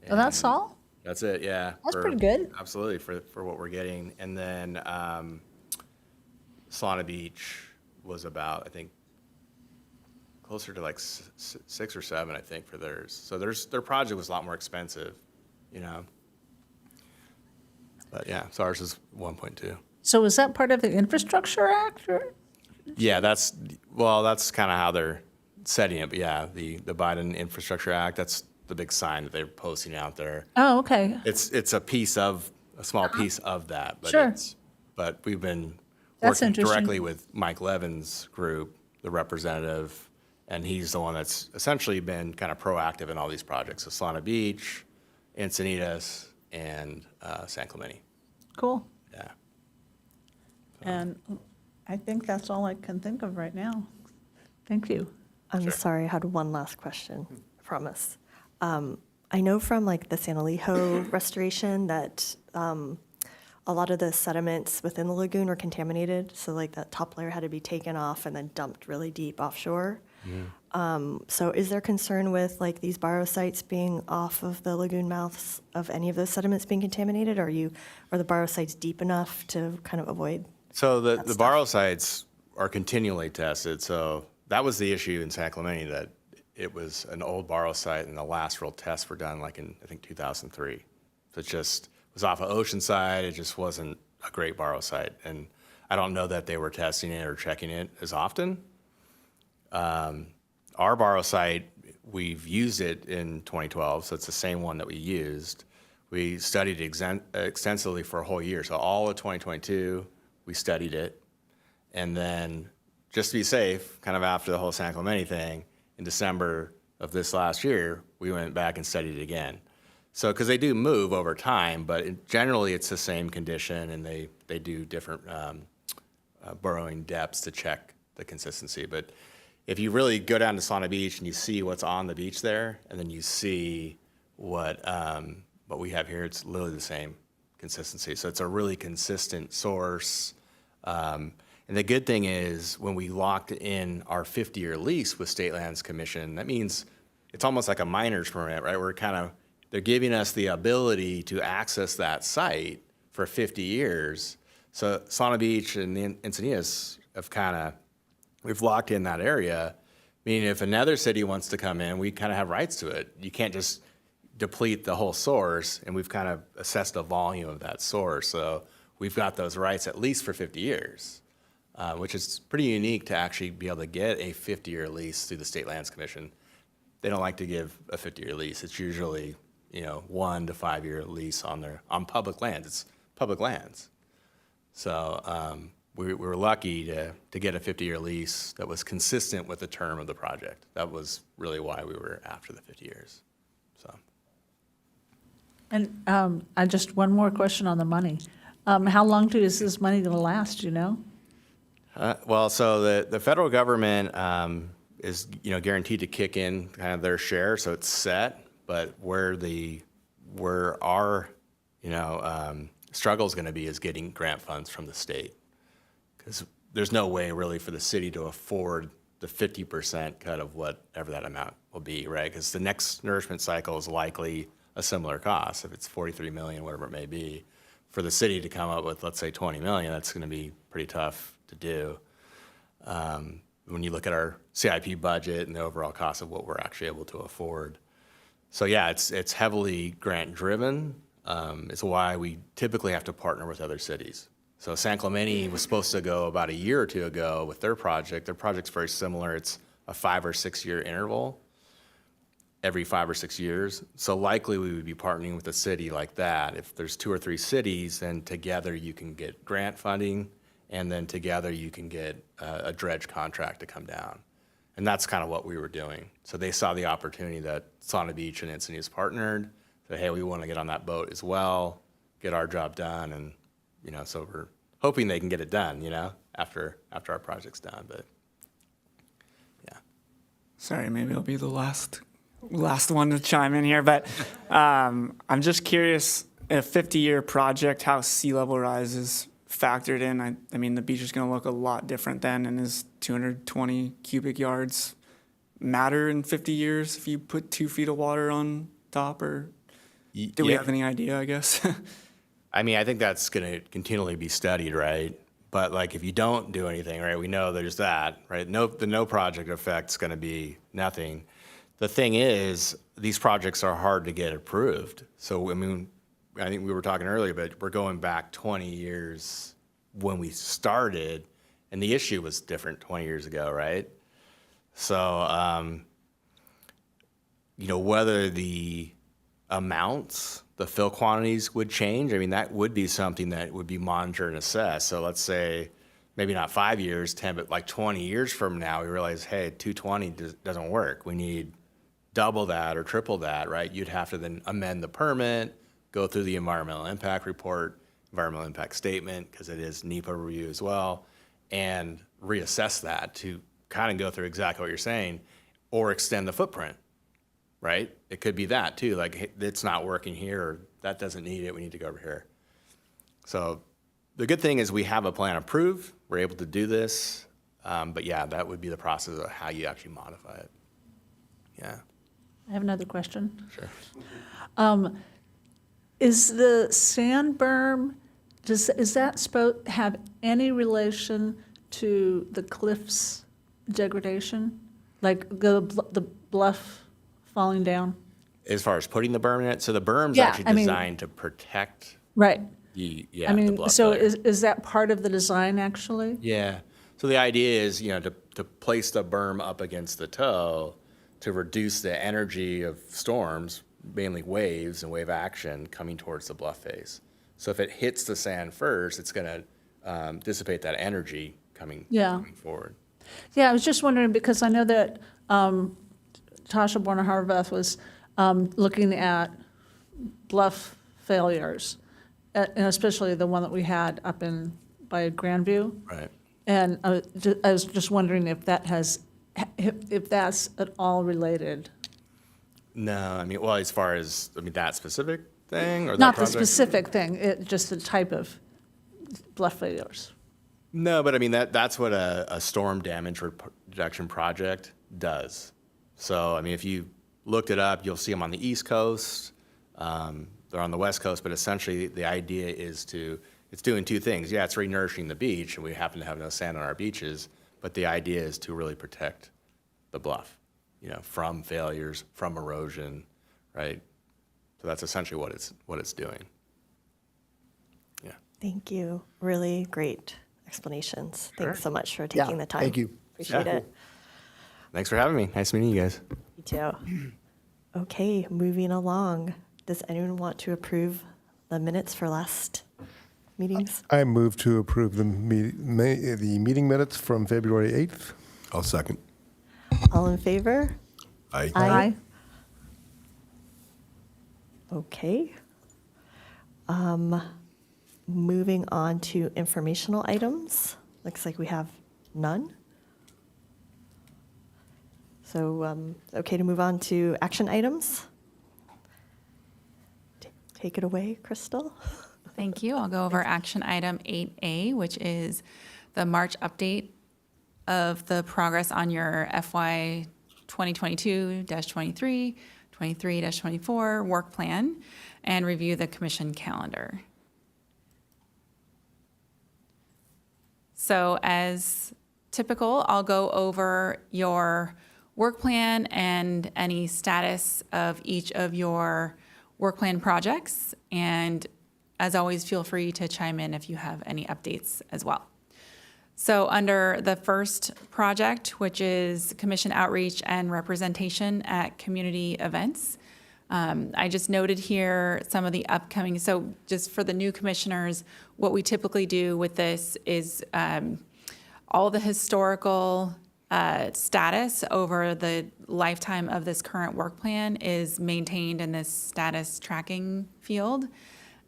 Oh, that's And all? That's it, yeah. That's pretty good. Absolutely, for what we're getting. And then Solana Beach was about, I think, closer to like 6 or 7, I think, for theirs. So their project was a lot more expensive, you know. But yeah, so ours is 1.2. So is that part of the Infrastructure Act, or? Yeah, that's kind of how they're setting it. But yeah, the Biden Infrastructure Act, that's the big sign that they're posting out there. Oh, okay. It's a small piece of that, but Sure. but we've been That's working interesting. directly with Mike Levin's group, the representative, and he's the one that's essentially been kind of proactive in all these projects. So Solana Beach, Encinitas, and San Clemente. Cool. Yeah. And I think that's all I can think of right now. Thank you. I'm sorry, I had one last question, I promise. I know from like the San Elijo restoration that a lot of the sediments within the lagoon were contaminated. So like that top layer had to be taken off and then dumped really deep offshore. So is there concern with like these biosites being off of the lagoon mouths of any of those sediments being contaminated? Are the biosites deep enough to kind of avoid? So the stuff. borrow sites are continually tested. So that was the issue in San Clemente, that it was an old borrow site, and the last real tests were done like in, I think, 2003. So it just was off of Oceanside. It just wasn't a great borrow site. And I don't know that they were testing it or checking it as often. Our borrow site, we've used it in 2012, so it's the same one that we used. We studied it extensively for a whole year. So all of 2022, we studied it. And then, just to be safe, kind of after the whole San Clemente thing, in December of this last year, we went back and studied it again. So, because they do move over time, but generally it's the same condition, and they do different burrowing depths to check the consistency. But if you really go down to Solana Beach and you see what's on the beach there, and then you see what we have here, it's literally the same consistency. So it's a really consistent source. And the good thing is, when we locked in our 50-year lease with State Lands Commission, that means it's almost like a miner's permit, right? They're giving us the ability to access that site for 50 years. So Solana Beach and the Encinitas we've locked in that area, meaning if another city wants to come in, we kind of have rights to it. You can't just deplete the whole source, and we've kind of assessed the volume of that source. So we've got those rights at least for 50 years. Which is pretty unique to actually be able to get a 50-year lease through the State Lands Commission. They don't like to give a 50-year lease. It's usually, 1 to 5 year lease on public lands. It's public lands. So we were lucky to get a 50-year lease that was consistent with the term of the project. That was really why we were after the 50 years. So. And I just, one more question on the money. How long is this money going to last, do you know? Well, so the federal government is guaranteed to kick in kind of their share, so it's set. But where our struggle is going to be is getting grant funds from the state, because there's no way really for the city to afford the 50% cut of whatever that amount will be, right? Because the next nourishment cycle is likely a similar cost. If it's 43 million, whatever it may be, for the city to come up with, let's say, 20 million, that's going to be pretty tough to do. When you look at our CIP budget and the overall cost of what we're actually able to afford. So yeah, it's heavily grant driven. It's why we typically have to partner with other cities. So San Clemente was supposed to go about a year or two ago with their project. Their project's very similar. It's a 5 or 6 year interval every 5 or 6 years. So likely we would be partnering with a city like that. If there's 2 or 3 cities, then together you can get grant funding, and then together you can get a dredge contract to come down. And that's kind of what we were doing. So they saw the opportunity that Sauna Beach and Encinitas partnered, said, hey, we want to get on that boat as well, get our job done. And, so we're hoping they can get it done, after our project's done. But, yeah. Sorry, maybe I'll be the last one to chime in here, but I'm just curious, a 50-year project, how sea level rise is factored in. I mean, the beach is going to look a lot different then, and is 220 cubic yards matter in 50 years if you put 2 feet of water on top, or do we have any idea, I guess? I mean, I think that's going to continually be studied, right? But like, if you don't do anything, right, we know there's that, right? The no project effect's going to be nothing. The thing is, these projects are hard to get approved. So, I mean, I think we were talking earlier, but we're going back 20 years when we started, and the issue was different 20 years ago, right? So, whether the amounts, the fill quantities would change, I mean, that would be something that would be monitored and assessed. So let's say, maybe not 5 years, 10, but like 20 years from now, we realize, hey, 220 doesn't work. We need double that or triple that, right? You'd have to then amend the permit, go through the environmental impact report, environmental impact statement, because it is NEPA review as well, and reassess that to kind of go through exactly what you're saying, or extend the footprint, right? It could be that too, like, hey, it's not working here, or that doesn't need it, we need to go over here. So the good thing is we have a plan approved, we're able to do this, but yeah, that would be the process of how you actually modify it. Yeah. I have another question. Sure. Is the sand berm, is that supposed to have any relation to the cliffs degradation? Like the bluff falling down? As far as putting the berm in it, so the berm's Yeah, actually I mean- designed to protect Right. the I the mean, bluff so layer. is that part of the design, actually? Yeah. So the idea is, to place the berm up against the toe to reduce the energy of storms, mainly waves and wave action coming towards the bluff face. So if it hits the sand first, it's going to dissipate that energy coming forward. Yeah, I was just wondering, because I know that Tasha Borna-Harvath was looking at bluff failures, and especially the one that we had up by Grandview. Right. And I was just wondering if that's at all related. No, I mean, well, as far as, that specific thing or that Not the project? specific thing, just the type of bluff failures. No, but I mean, that's what a storm damage reduction project does. So, I mean, if you looked it up, you'll see them on the East Coast. They're on the West Coast, but essentially the idea is it's doing 2 things. Yeah, it's re-nourishing the beach, and we happen to have no sand on our beaches, but the idea is to really protect the bluff, from failures, from erosion, right? So that's essentially what it's doing. Yeah. Thank you. Really great explanations. Sure. Thanks so much for Yeah, taking the time. thank you. Appreciate Yeah. it. Thanks for having me. Nice meeting you guys. You too. Okay, moving along. Does anyone want to approve the minutes for last meetings? I move to approve the meeting minutes from February 8th. I'll second. All in favor? Aye. Aye. Okay. Moving on to informational items. Looks like we have none. So, okay to move on to action items? Take it away, Crystal. Thank you. I'll go over action item 8A, which is the March update of the progress on your FY 2022-23, 23-24 work plan, and review the commission calendar. So as typical, I'll go over your work plan and any status of each of your work plan projects. And as always, feel free to chime in if you have any updates as well. So under the first project, which is commission outreach and representation at community events, I just noted here some of the upcoming, so just for the new commissioners, what we typically do with this is all the historical status over the lifetime of this current work plan is maintained in this status tracking field.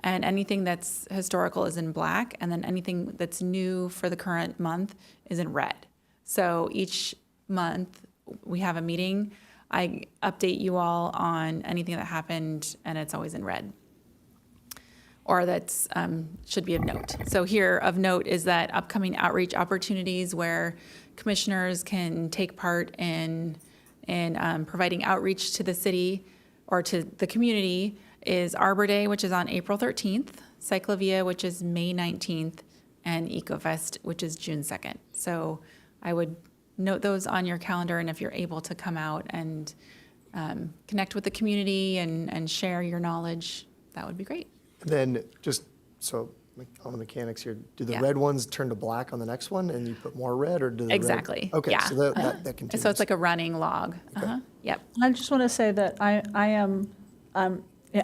And anything that's historical is in black, and then anything that's new for the current month is in red. So each month we have a meeting. I update you all on anything that happened, and it's always in red. Or that's should be of note. So here of note is that upcoming outreach opportunities where commissioners can take part in providing outreach to the city or to the community is Arbor Day, which is on April 13th, Cyclovia, which is May 19th, and EcoFest, which is June 2nd. So I would note those on your calendar, and if you're able to come out and connect with the community and share your knowledge, that would be great. Then just so like, on the mechanics here, do the Yeah. red ones turn to black on the next one and you put more red, or do the Exactly. red? Okay, Yeah. so that continues. So it's like a running log. Yep. I just want to say that I am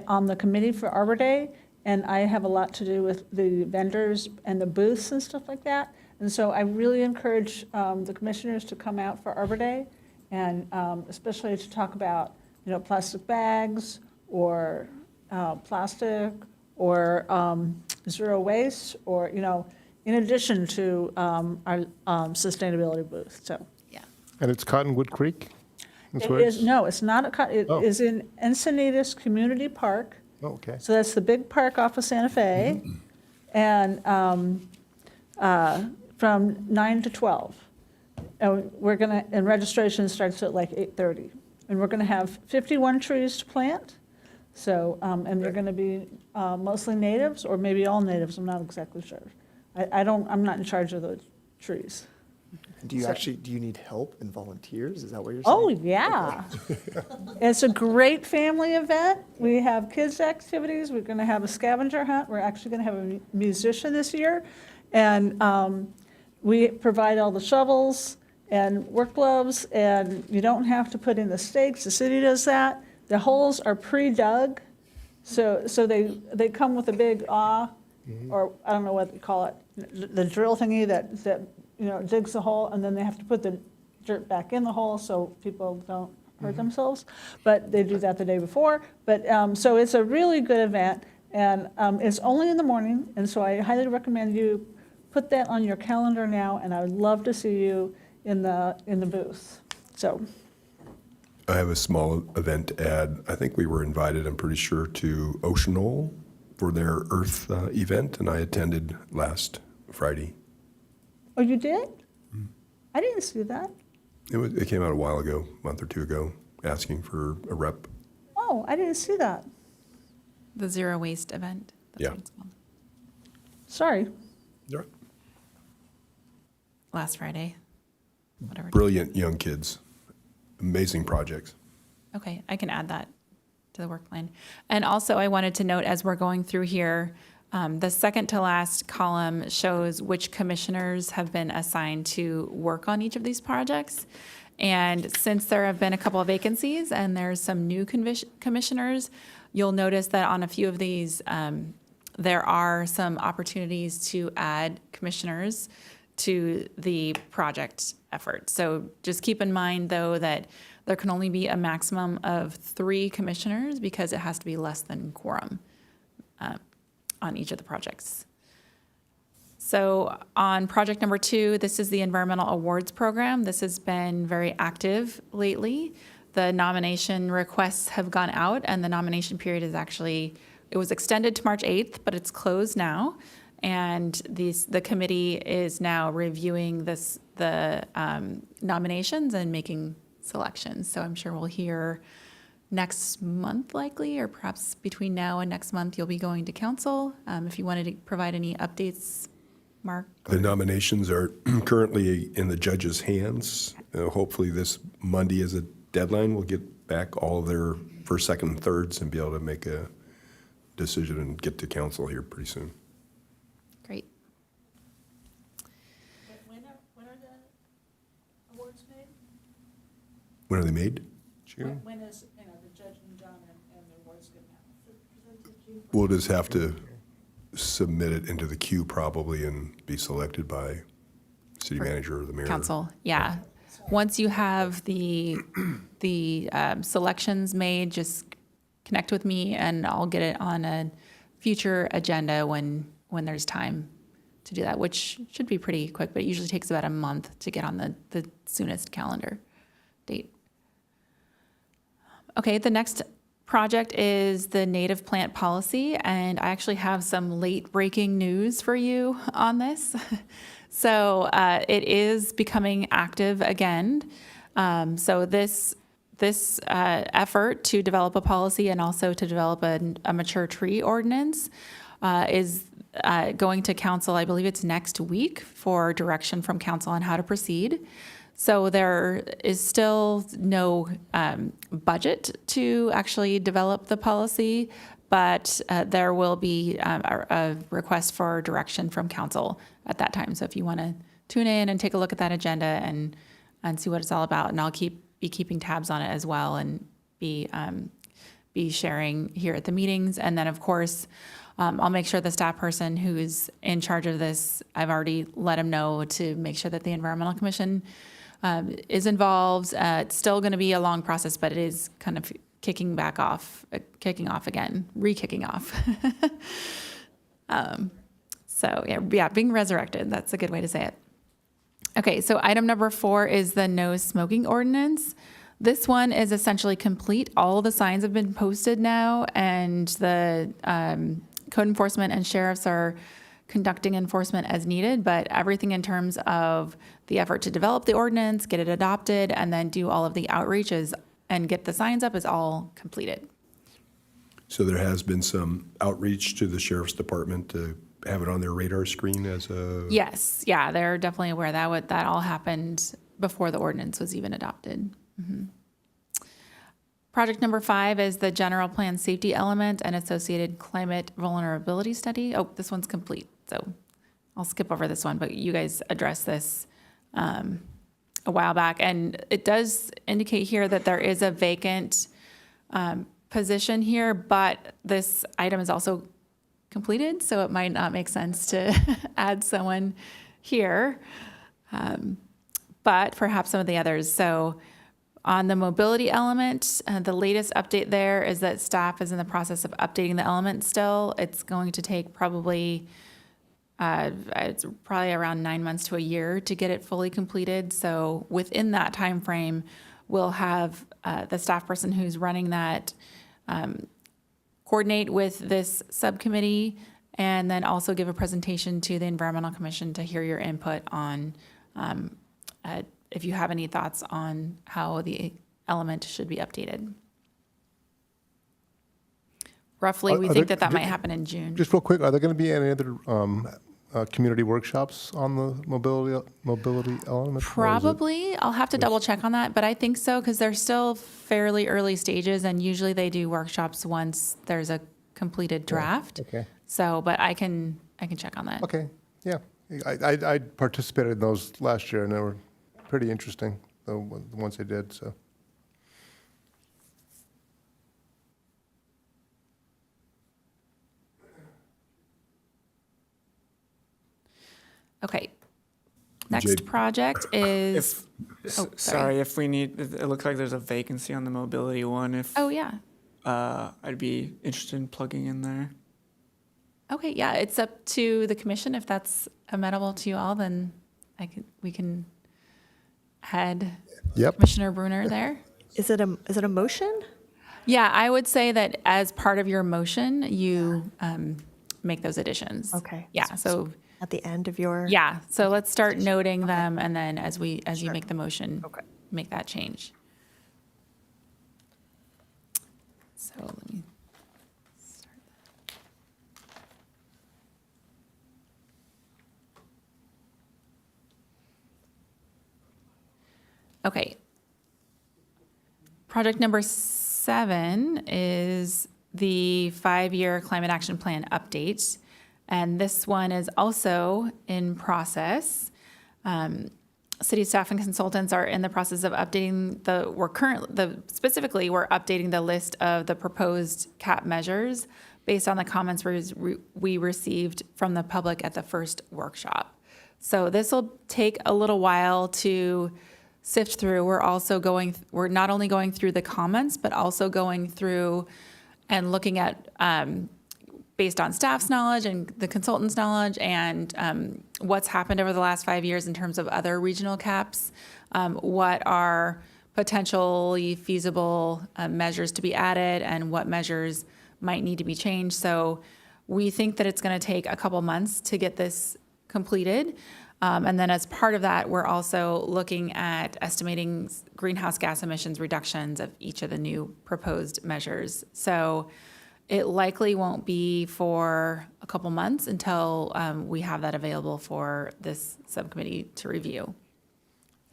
on the committee for Arbor Day, and I have a lot to do with the vendors and the booths and stuff like that. And so I really encourage the commissioners to come out for Arbor Day, and especially to talk about, plastic bags or plastic or zero waste, or, in addition to our sustainability booth, so. Yeah. And it's Cottonwood Creek? That's It where is, no, it's not, it Oh. is in Encinitas Community Park. Oh, okay. So that's the big park off of Santa Fe, and from 9 to 12. And and registration starts at like 8:30. And we're gonna have 51 trees to plant, so, and they're gonna be mostly natives, or maybe all natives, I'm not exactly sure. I'm not in charge of those trees. Do you need help and volunteers? Is that what you're saying? Oh, yeah. It's a great family event. We have kids' activities. We're going to have a scavenger hunt. We're actually going to have a musician this year. And we provide all the shovels and work gloves, and you don't have to put in the stakes. The city does that. The holes are pre-dug, so they come with a big or I don't know what they call it, the drill thingy that digs the hole, and then they have to put the dirt back in the hole so people don't hurt themselves. But they do that the day before. But so it's a really good event, and it's only in the morning, and so I highly recommend you put that on your calendar now, and I would love to see you in the booth. So. I have a small event to add. I think we were invited, I'm pretty sure, to Ocean Knoll for their Earth event, and I attended last Friday. Oh, you did? I didn't see that. It came out a while ago, a month or two ago, asking for a rep. Oh, I didn't see that. The zero waste event. That's Yeah. what it's called. Sorry. Last Friday. Whatever. Brilliant young kids, amazing projects. Okay, I can add that to the work plan. And also, I wanted to note as we're going through here, the second to last column shows which commissioners have been assigned to work on each of these projects. And since there have been a couple of vacancies and there's some new commissioners, you'll notice that on a few of these, there are some opportunities to add commissioners to the project effort. So just keep in mind, though, that there can only be a maximum of 3 commissioners because it has to be less than quorum on each of the projects. So on project number 2, this is the Environmental Awards Program. This has been very active lately. The nomination requests have gone out, and the nomination period is actually, it was extended to March 8th, but it's closed now. And the committee is now reviewing the nominations and making selections. So I'm sure we'll hear next month likely, or perhaps between now and next month, you'll be going to council. If you wanted to provide any updates, Mark? The nominations are currently in the judge's hands. Hopefully this Monday is a deadline. We'll get back all of their first, second, and thirds and be able to make a decision and get to council here pretty soon. Great. When are the awards made? When are they made? June? When is, the judge and John and the awards going to happen? We'll just have to submit it into the queue probably and be selected by city manager or the mayor. Council, yeah. Once you have the selections made, just connect with me and I'll get it on a future agenda when there's time to do that, which should be pretty quick, but it usually takes about a month to get on the soonest calendar date. Okay, the next project is the native plant policy, and I actually have some late breaking news for you on this. So it is becoming active again. So this effort to develop a policy and also to develop a mature tree ordinance is going to council. I believe it's next week for direction from council on how to proceed. So there is still no budget to actually develop the policy, but there will be a request for direction from council at that time. So if you want to tune in and take a look at that agenda and see what it's all about, and I'll be keeping tabs on it as well and be sharing here at the meetings. And then, of course, I'll make sure the staff person who's in charge of this, I've already let him know to make sure that the Environmental Commission is involved. It's still going to be a long process, but it is kind of kicking off again, re-kicking off. So yeah, being resurrected. That's a good way to say it. Okay, so item number 4 is the no smoking ordinance. This one is essentially complete. All the signs have been posted now, and the code enforcement and sheriffs are conducting enforcement as needed, but everything in terms of the effort to develop the ordinance, get it adopted, and then do all of the outreaches and get the signs up is all completed. So there has been some outreach to the sheriff's department to have it on their radar screen as a... Yes, yeah, they're definitely aware that all happened before the ordinance was even adopted. Mm-hmm. Project number 5 is the general plan safety element and associated climate vulnerability study. Oh, this one's complete, so I'll skip over this one, but you guys addressed this a while back, and it does indicate here that there is a vacant position here, but this item is also completed, so it might not make sense to add someone here, but perhaps some of the others. So on the mobility element, the latest update there is that staff is in the process of updating the element still. It's going to take probably around 9 months to a year to get it fully completed. So within that time frame, we'll have the staff person who's running that coordinate with this subcommittee, and then also give a presentation to the Environmental Commission to hear your input on if you have any thoughts on how the element should be updated. Roughly, we think that might happen in June. Just real quick, are there going to be any other community workshops on the mobility element? Or is it- Probably. I'll have to double check on that, but I think so, because they're still fairly early stages, and usually they do workshops once there's a completed draft. Okay. So, but I can check on that. Okay, yeah. I participated in those last year, and they were pretty interesting, the ones they did, so. Okay. Next Jade. project is, Sorry, sorry. if we need, it looks like there's a vacancy on the mobility one. If oh yeah. I'd be interested in plugging in there. Okay, yeah, it's up to the commission. If that's amenable to you all, then we can add Yep. Commissioner Bruner there. Is it a motion? Yeah, I would say that as part of your motion, you make those additions. Okay. Yeah, so, At the end of your? yeah, so let's start noting them, and then as you Sure. make the motion, Okay. make that change. So let me start that. Okay. Project number 7 is the 5-year climate action plan update. And this one is also in process. City staff and consultants are in the process of updating specifically, we're updating the list of the proposed cap measures based on the comments we received from the public at the first workshop. So this will take a little while to sift through. We're not only going through the comments, but also going through and looking at, based on staff's knowledge and the consultant's knowledge and what's happened over the last 5 years in terms of other regional caps, what are potentially feasible measures to be added and what measures might need to be changed. So we think that it's going to take a couple months to get this completed. And then as part of that, we're also looking at estimating greenhouse gas emissions reductions of each of the new proposed measures. So it likely won't be for a couple months until we have that available for this subcommittee to review.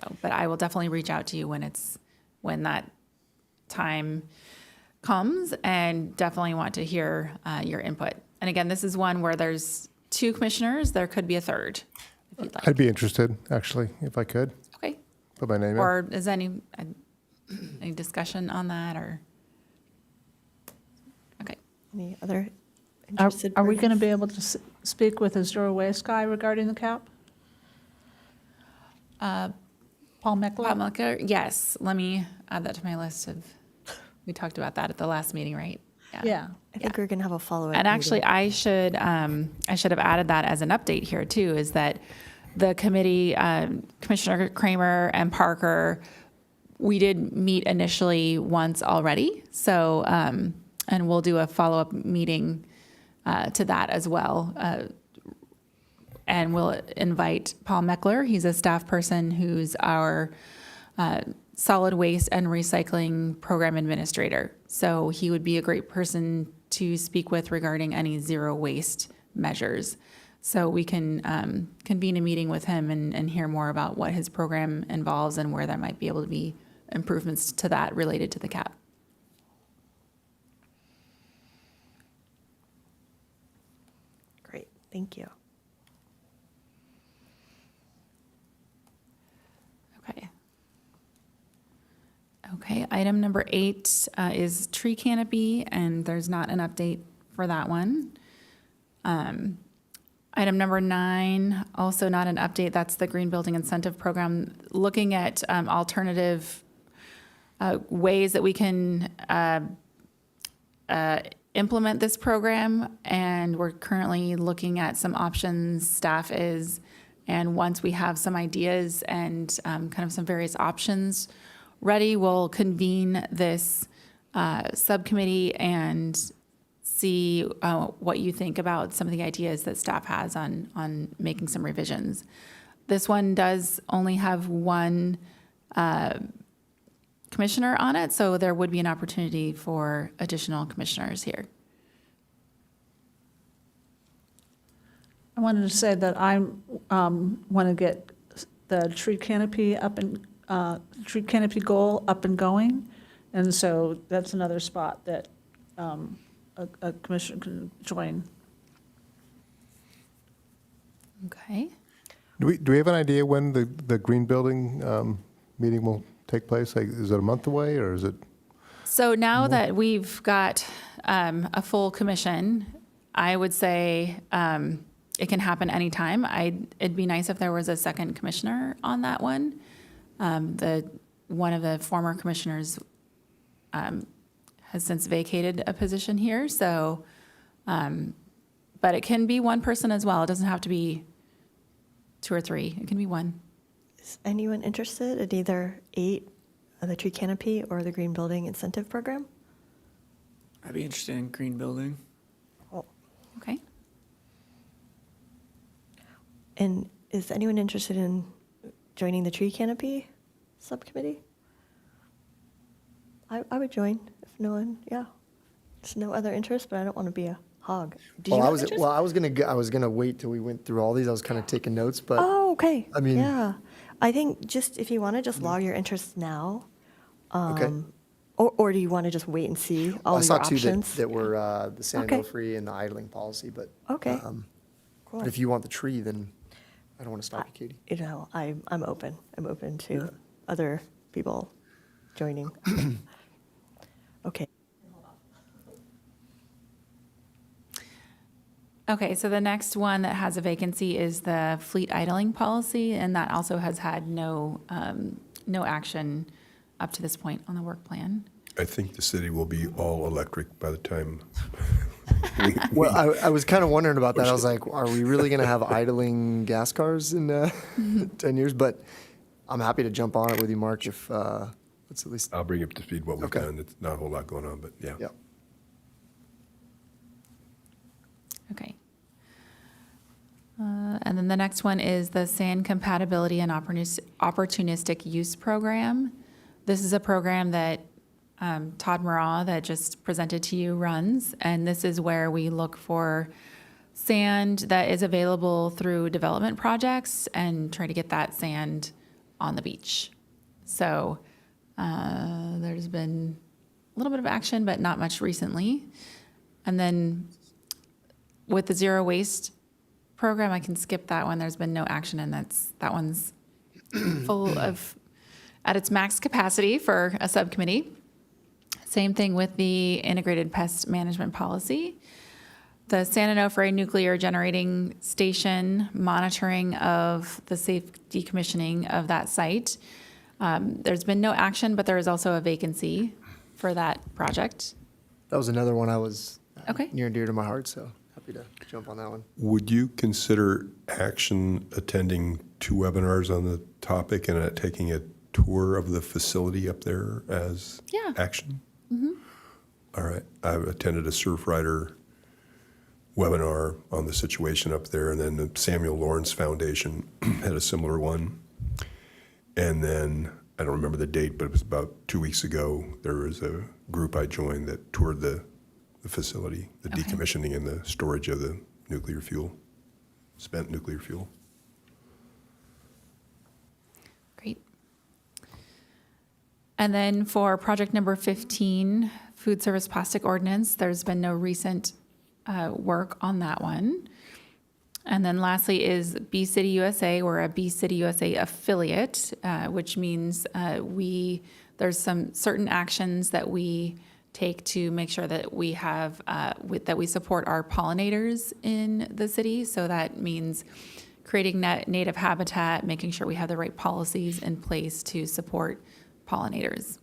So, but I will definitely reach out to you when that time comes, and definitely want to hear your input. And again, this is one where there's 2 commissioners. There could be a third, if you'd like. I'd be interested, actually, if I could. Okay. Put my name in. Or is any discussion on that, or? Okay. Any other Are interested? we going to persons? be able to speak with the zero waste guy regarding the cap? Paul Meckler? Bob Melker, yes. Let me add that to my list of, we talked about that at the last meeting, right? Yeah. I think we're going to have a follow-up. And actually, meeting. I should have added that as an update here too, is that the committee, Commissioner Kramer and Parker, we did meet initially once already. So, and we'll do a follow-up meeting to that as well. And we'll invite Paul Meckler. He's a staff person who's our solid waste and recycling program administrator. So he would be a great person to speak with regarding any zero waste measures. So we can convene a meeting with him and hear more about what his program involves and where there might be able to be improvements to that related to the cap. Great, thank you. Okay. Okay, item number 8 is tree canopy, and there's not an update for that one. Item number 9, also not an update. That's the Green Building Incentive Program, looking at alternative ways that we can implement this program, and we're currently looking at some options, staff is, and once we have some ideas and kind of some various options ready, we'll convene this subcommittee and see what you think about some of the ideas that staff has on making some revisions. This one does only have one commissioner on it, so there would be an opportunity for additional commissioners here. I wanted to say that I want to get the tree canopy tree canopy goal up and going. And so that's another spot that a commissioner can join. Okay. Do we have an idea when the green building meeting will take place? Like, is it a month away, or is it? So now that we've got a full commission, I would say it can happen anytime. It'd be nice if there was a second commissioner on that one. One of the former commissioners has since vacated a position here, so, but it can be one person as well. It doesn't have to be 2 or 3. It can be one. Is anyone interested in either 8, the tree canopy, or the Green Building Incentive Program? I'd be interested in green building. Okay. And is anyone interested in joining the tree canopy subcommittee? I would join if no one, yeah. There's no other interest, but I don't want to be a hog. Did you have interest? I was gonna wait till we went through all these. I was kind of taking notes, but Oh, okay. I mean- yeah. I think just if you want to just log your interest now, Okay. Or do you want to just wait and see all I your saw two options? that were the sand Okay. free and the idling policy, but. Okay. But if you want the tree, then I don't want to stop you, Katie. You know, I'm open. I'm open to other people joining. Okay. Okay, so the next one that has a vacancy is the fleet idling policy, and that also has had no action up to this point on the work plan. I think the city will be all electric by the time. Well, I was kind of wondering about that. I was like, are we really going to have idling gas cars in 10 years? But I'm happy to jump on it with you, Mark, if it's at least. I'll bring you up to speed what we've Okay. done. It's not a whole lot going on, but yeah. Yep. Okay. And then the next one is the sand compatibility and opportunistic use program. This is a program that Todd Murrah, that just presented to you, runs, and this is where we look for sand that is available through development projects and try to get that sand on the beach. So there's been a little bit of action, but not much recently. And then with the zero waste program, I can skip that one. There's been no action, and that one's full of at its max capacity for a subcommittee. Same thing with the integrated pest management policy. The San Onofre nuclear generating station, monitoring of the safe decommissioning of that site. There's been no action, but there is also a vacancy for that project. That was another one I was Okay. near and dear to my heart, so happy to jump on that one. Would you consider action attending 2 webinars on the topic and taking a tour of the facility up there as Yeah. action? All right. I've attended a Surfrider webinar on the situation up there, and then the Samuel Lawrence Foundation had a similar one. And then, I don't remember the date, but it was about 2 weeks ago, there was a group I joined that toured the facility, the Okay. decommissioning and the storage of the nuclear fuel, spent nuclear fuel. Great. And then for project number 15, food service plastic ordinance, there's been no recent work on that one. And then lastly is B City USA. We're a B City USA affiliate, which means there's some certain actions that we take to make sure that we have that we support our pollinators in the city. So that means creating native habitat, making sure we have the right policies in place to support pollinators.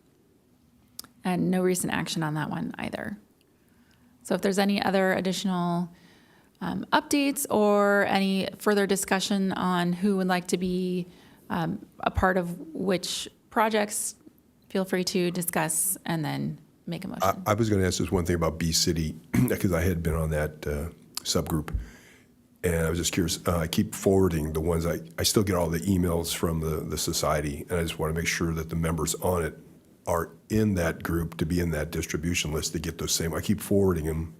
And no recent action on that one either. So if there's any other additional updates or any further discussion on who would like to be a part of which projects, feel free to discuss and then make a motion. I was going to ask this one thing about B City, because I had been on that subgroup, and I was just curious. I keep forwarding the ones, I still get all the emails from the society, and I just want to make sure that the members on it are in that group to be in that distribution list to get those same. I keep forwarding them,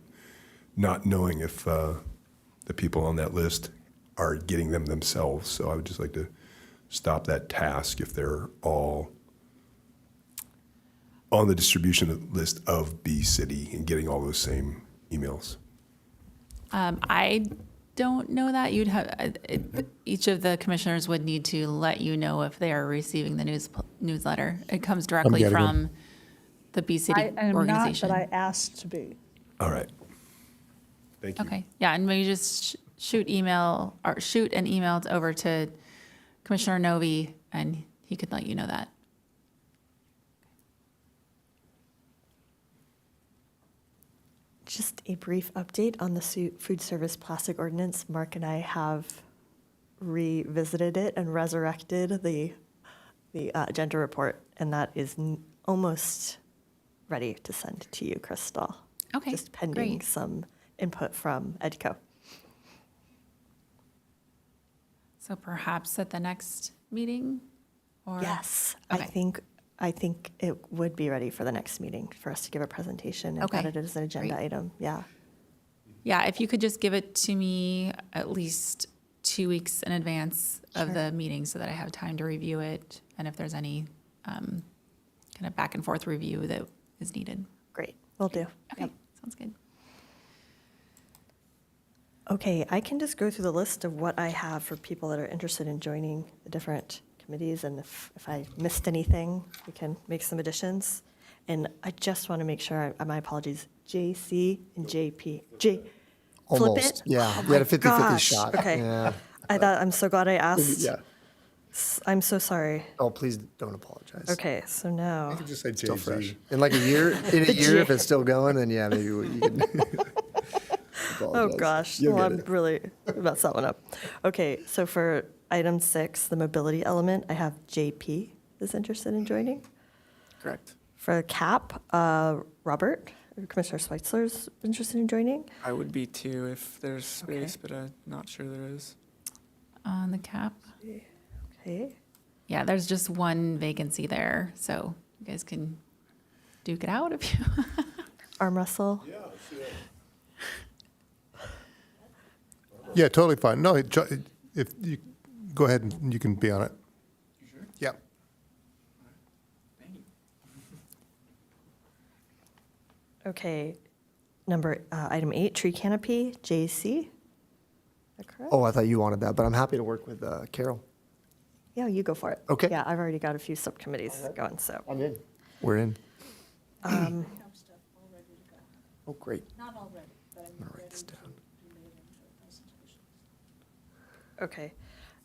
not knowing if the people on that list are getting them themselves. So I would just like to stop that task if they're all on the distribution list of B City and getting all those same emails. I don't know that. You'd have each of the commissioners would need to let you know if they are receiving the newsletter. It comes directly getting them. from the B City I am not, organization. but I asked to be. All right. Thank you. Okay, yeah, and maybe just shoot an email over to Commissioner Novi, and he could let you know that. Just a brief update on the food service plastic ordinance. Mark and I have revisited it and resurrected the agenda report, and that is almost ready to send to you, Crystal. Okay, Just pending great. some input from EDCO. So perhaps at the next meeting? Or Yes, Okay. I think it would be ready for the next meeting for us to give a presentation and Okay, get it as an agenda great. item. Yeah. Yeah, if you could just give it to me at least 2 weeks in advance of Sure. the meeting so that I have time to review it. And if there's any kind of back and forth review that is needed. Great, will do. Okay, Yep. sounds good. Okay, I can just go through the list of what I have for people that are interested in joining the different committees, and if I missed anything, we can make some additions. And I just want to make sure, my apologies, JC and JP. Flip Almost. it? Yeah. Oh You had a my 50-50 gosh. shot. Okay. Yeah. I'm so glad I asked. Yeah. I'm so sorry. Oh, please don't apologize. Okay, so now, You could just say Still Jay-Z. fresh. In like a year, if it's still going, then yeah, maybe you can. oh apologize. gosh, You'll well, get I'm it. really messed that one up. Okay, so for item 6, the mobility element, I have JP is interested in joining. Correct. For CAP, Robert, Commissioner Schweitzer's interested in joining. I would be too if there's space, but I'm not sure there is. On the cap, Okay. yeah, there's just one vacancy there, so you guys can duke it out if you. Arm wrestle. Yeah, see that. Yeah, totally fine. No, if you, go ahead and you can be on it. You sure? Yeah. Thank you. Okay. Item 8, tree canopy, JC. Is that correct? Oh, I thought you wanted that, but I'm happy to work with Carol. Yeah, you go for it. Okay. Yeah, I've already got a few subcommittees going, so. I'm in. We're in. Oh, great. Not already, but I'm gonna write this down. Okay.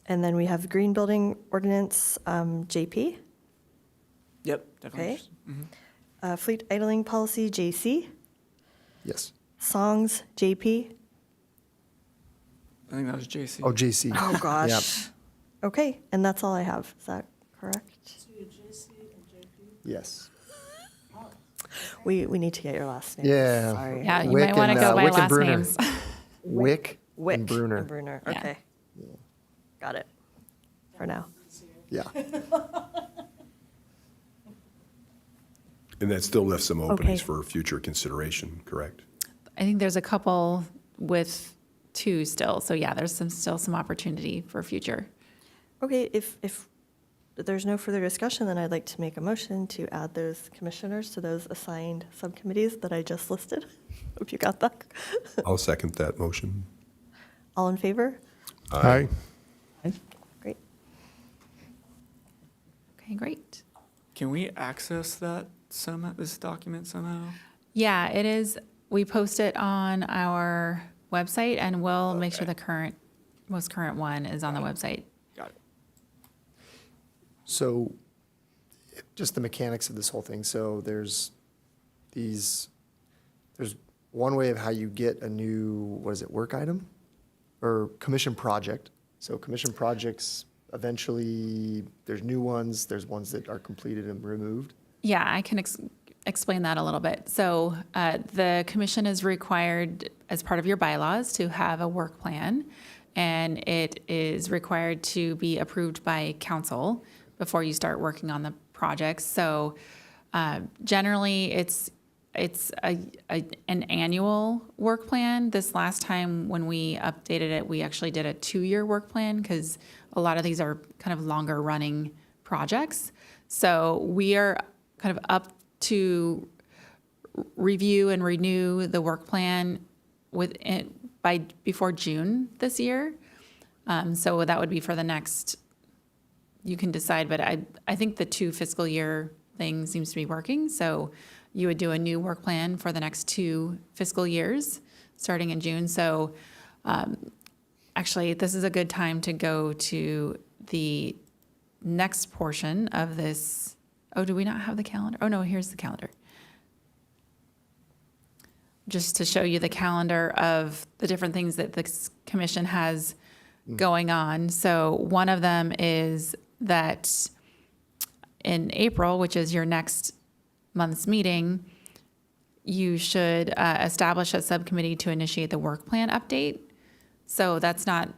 And then we have green building ordinance, JP. Yep, definitely. Okay. interested. Mhm. Fleet idling policy, JC. Yes. Songs, JP. I think that was JC. Oh, JC. Oh, gosh. Okay, and that's all I have. Is that correct? Yes. We need to get your last name. Yeah. Sorry. Yeah, you Wick might want to and, go by Wick and last Bruner. names. Wick, Wick and Bruner. And Bruner. Yeah. Okay. Got it. For now. Yeah. And that still left some openings Okay. for future consideration, correct? I think there's a couple with 2 still, so yeah, there's still some opportunity for future. Okay, if there's no further discussion, then I'd like to make a motion to add those commissioners to those assigned subcommittees that I just listed. Hope you got that. I'll second that motion. All in favor? Aye. Great. Okay, great. Can we access that this document somehow? Yeah, it is. We post it on our website, and we'll make sure the most current one is on the website. Got it. So, just the mechanics of this whole thing. So there's one way of how you get a new, work item? Or commission project. So commission projects, eventually, there's new ones, there's ones that are completed and removed. Yeah, I can explain that a little bit. So the commission is required, as part of your bylaws, to have a work plan, and it is required to be approved by council before you start working on the projects. So generally, it's an annual work plan. This last time when we updated it, we actually did a 2-year work plan because a lot of these are kind of longer running projects. So we are kind of up to review and renew the work plan before June this year. So that would be for the next, you can decide, but I think the 2 fiscal year thing seems to be working. So you would do a new work plan for the next 2 fiscal years, starting in June. So actually, this is a good time to go to the next portion of this. Oh, do we not have the calendar? Oh, no, here's the calendar. Just to show you the calendar of the different things that the commission has going on. So one of them is that in April, which is your next month's meeting, you should establish a subcommittee to initiate the work plan update. So that's not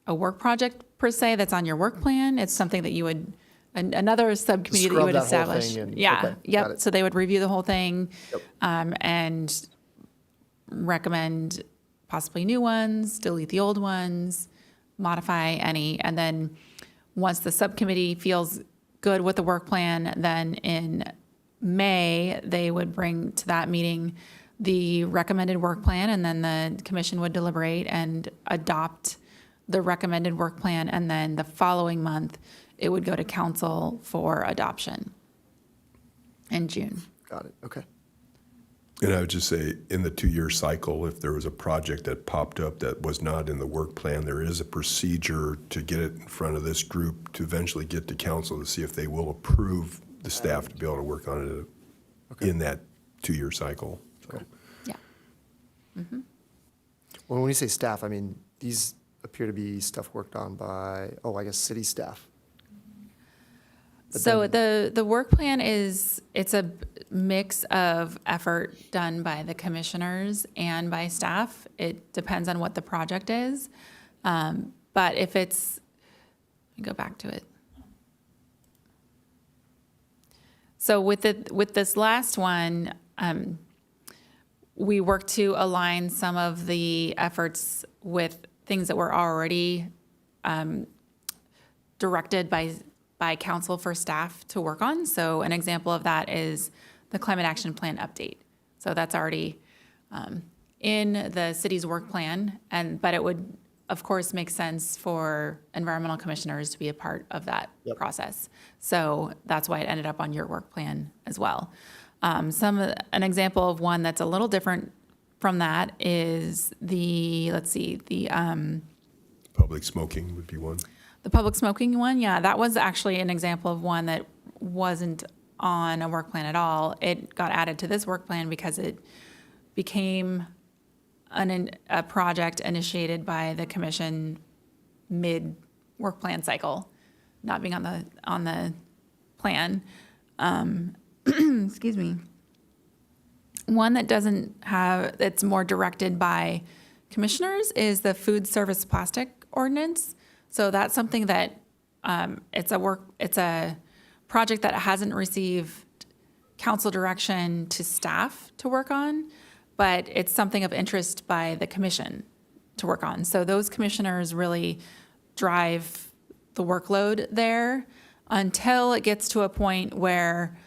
a work project per se, that's on your work plan. It's something that you would, another subcommittee that you Scrub would that whole establish. thing and- Yeah, okay, got yep. it. So they would review the whole thing Yep. and recommend possibly new ones, delete the old ones, modify any. And then once the subcommittee feels good with the work plan, then in May, they would bring to that meeting the recommended work plan, and then the commission would deliberate and adopt the recommended work plan, and then the following month, it would go to council for adoption in June. Got it, okay. And I would just say, in the 2-year cycle, if there was a project that popped up that was not in the work plan, there is a procedure to get it in front of this group to eventually get to council to see if they will approve the staff to be able to work on it in that 2-year cycle. So. Yeah. Well, when you say staff, I mean, these appear to be stuff worked on by, I guess, city staff. But So the work plan it's a mix of effort done by the commissioners and by staff. It depends on what the project is. But if it's, let me go back to it. So with this last one, we worked to align some of the efforts with things that were already directed by council for staff to work on. So an example of that is the climate action plan update. So that's already in the city's work plan, but it would, of course, make sense for environmental commissioners to be a part of that process. So that's why it ended up on your work plan as well. An example of one that's a little different from that is the Public smoking would be one. the public smoking one. Yeah, that was actually an example of one that wasn't on a work plan at all. It got added to this work plan because it became a project initiated by the commission mid work plan cycle, not being on the plan. Excuse me. One that doesn't have, it's more directed by commissioners is the food service plastic ordinance. So that's something that it's a project that hasn't received council direction to staff to work on, but it's something of interest by the commission to work on. So those commissioners really drive the workload there until it gets to a point where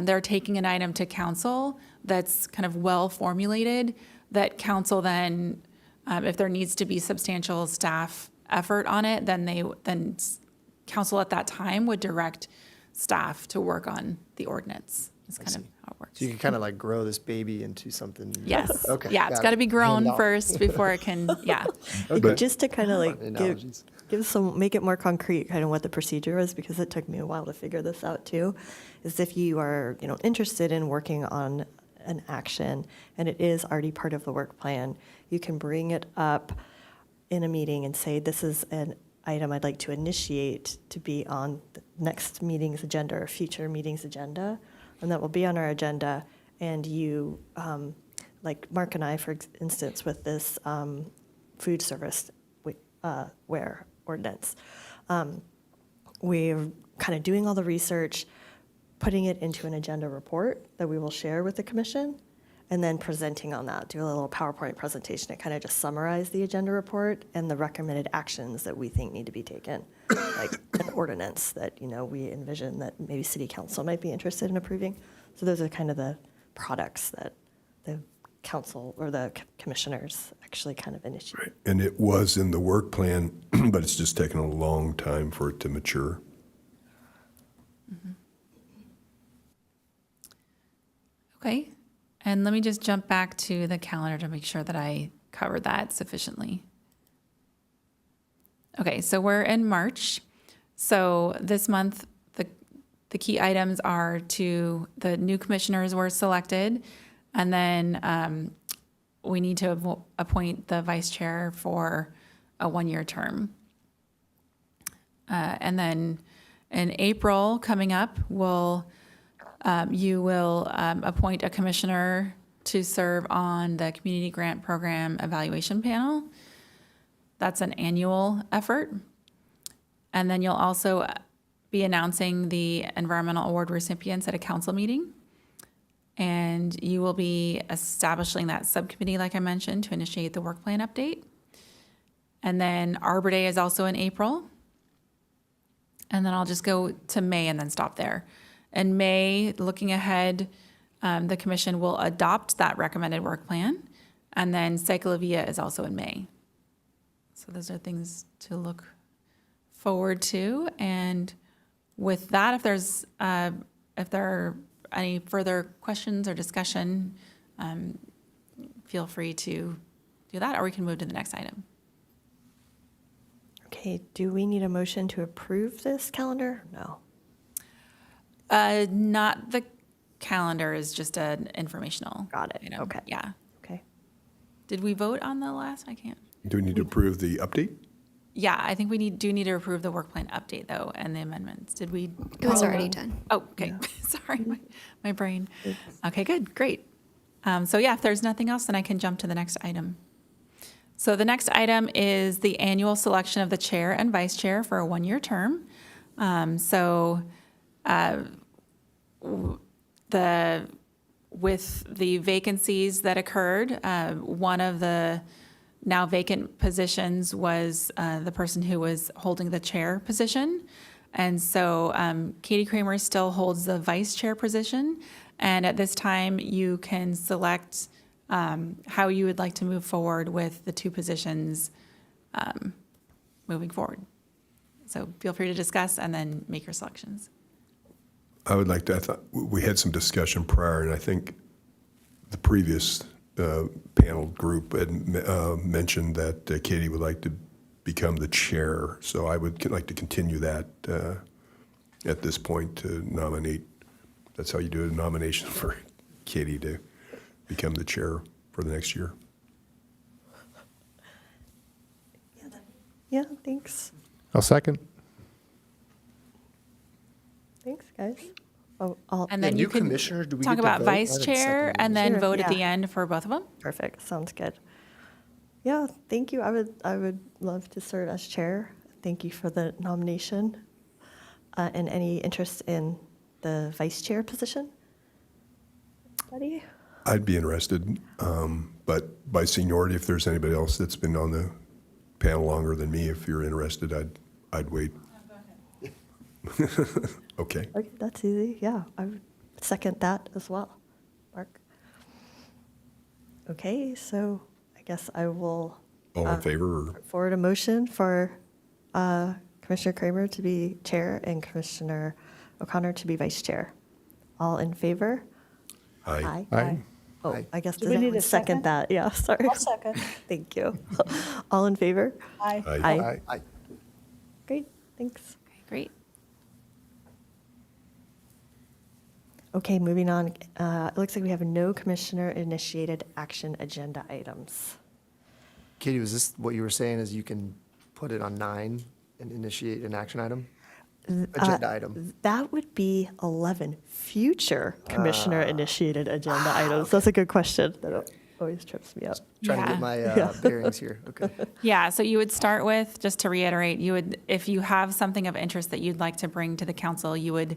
they're taking an item to council that's kind of well formulated, that council then, if there needs to be substantial staff effort on it, then council at that time would direct staff to work on the ordinance. Is kind of how it works. So you can kind of like grow this baby into something. Yes. Okay. Yeah, it's got to be Hand grown it off. first before it can, yeah. But just to kind of like Analogies. make it more concrete, kind of what the procedure is, because it took me a while to figure this out too, is if you are, interested in working on an action and it is already part of the work plan, you can bring it up in a meeting and say, this is an item I'd like to initiate to be on the next meeting's agenda or future meeting's agenda, and that will be on our agenda. And you, like Mark and I, for instance, with this food service ware ordinance, we're kind of doing all the research, putting it into an agenda report that we will share with the commission, and then presenting on that, do a little PowerPoint presentation to kind of just summarize the agenda report and the recommended actions that we think need to be taken, like an ordinance that, we envision that maybe city council might be interested in approving. So those are kind of the products that the council or the commissioners actually kind of initiate. Right. And it was in the work plan, but it's just taken a long time for it to mature. Okay. And let me just jump back to the calendar to make sure that I covered that sufficiently. Okay, so we're in March. So this month, the key items are the new commissioners were selected, and then we need to appoint the vice chair for a 1-year term. And then in April, coming up, you will appoint a commissioner to serve on the Community Grant Program Evaluation Panel. That's an annual effort. And then you'll also be announcing the Environmental Award recipients at a council meeting. And you will be establishing that subcommittee, like I mentioned, to initiate the work plan update. And then Arbor Day is also in April. And then I'll just go to May and then stop there. In May, looking ahead, the commission will adopt that recommended work plan. And then Cyclovia is also in May. So those are things to look forward to. And with that, if there are any further questions or discussion, feel free to do that, or we can move to the next item. Okay, do we need a motion to approve this calendar? No. Not the calendar is just an informational. Got it. item. Okay. Yeah. Okay. Did we vote on the last? I can't. Do we need to approve the update? Yeah, I think we do need to approve the work plan update though, and the amendments. Did we? It was already done. Oh, okay. Sorry, my brain. Okay, good, great. So yeah, if there's nothing else, then I can jump to the next item. So the next item is the annual selection of the chair and vice chair for a one-year term. With the vacancies that occurred, one of the now vacant positions was the person who was holding the chair position. And so Katie Kramer still holds the vice chair position. And at this time, you can select how you would like to move forward with the two positions moving forward. So feel free to discuss and then make your selections. I would like to, I thought, we had some discussion prior, and I think the previous panel group had mentioned that Katie would like to become the chair. So I would like to continue that at this point to nominate. That's how you do a nomination for Katie to become the chair for the next year. Yeah, thanks. I'll second. Thanks, guys. Oh, I'll, And then new you can commissioner, do we talk get to about vote? vice I didn't chair second and then Sure, vote at the yeah. end for both of them. perfect. Sounds good. Yeah, thank you. I would love to serve as chair. Thank you for the nomination. And any interest in the vice chair position? Anybody? I'd be interested, but by seniority, if there's anybody else that's been on the panel longer than me, if you're interested, I'd wait. Okay. Okay, that's easy. Yeah, I would second that as well. Mark? Okay, so I guess I will All in favor? Or? put forward a motion for Commissioner Kramer to be chair and Commissioner O'Connor to be vice chair. All in favor? Aye. Aye. Oh, Aye. I guess Do does we need anyone a second second? that? Yeah, sorry. I'll second. Thank you. All in favor? Aye. Aye. Aye. Great, thanks. Okay, great. Okay, moving on. It looks like we have no commissioner-initiated action agenda items. Katie, was this what you were saying is you can put it on 9 and initiate an action item? Agenda item. That would be 11 future commissioner-initiated agenda items. That's a good question. That always trips me up. Trying to Yeah. get my bearings here. Okay. Yeah, so you would start with, just to reiterate, if you have something of interest that you'd like to bring to the council, you would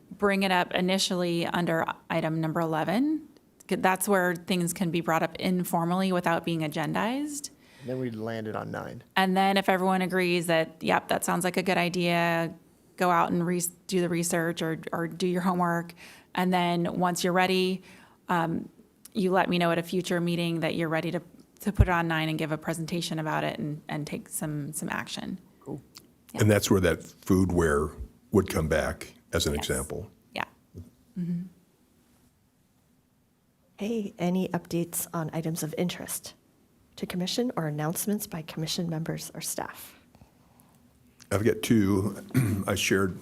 bring it up initially under item number 11. That's where things can be brought up informally without being agendized. And then we landed on 9. And then if everyone agrees that, yep, that sounds like a good idea, go out and do the research or do your homework. And then once you're ready, you let me know at a future meeting that you're ready to put it on 9 and give a presentation about it and take some action. Cool. And that's where that foodware would come back as an example. Yeah. Hey, any updates on items of interest to commission or announcements by commission members or staff? I've got two. I shared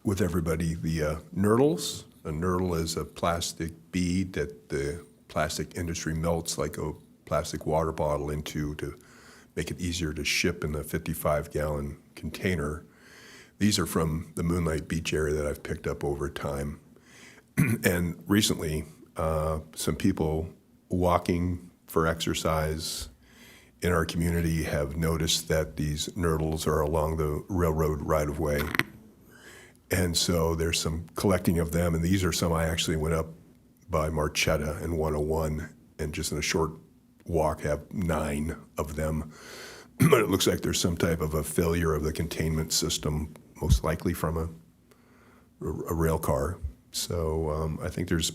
with everybody the nurdles. A nurdle is a plastic bead that the plastic industry melts like a plastic water bottle into to make it easier to ship in a 55-gallon container. These are from the Moonlight Beach area that I've picked up over time. And recently, some people walking for exercise in our community have noticed that these nurdles are along the railroad right-of-way. And so there's some collecting of them, and these are some I actually went up by Marchetta and 101, and just in a short walk have 9 of them. But it looks like there's some type of a failure of the containment system, most likely from a a rail car. So I think there's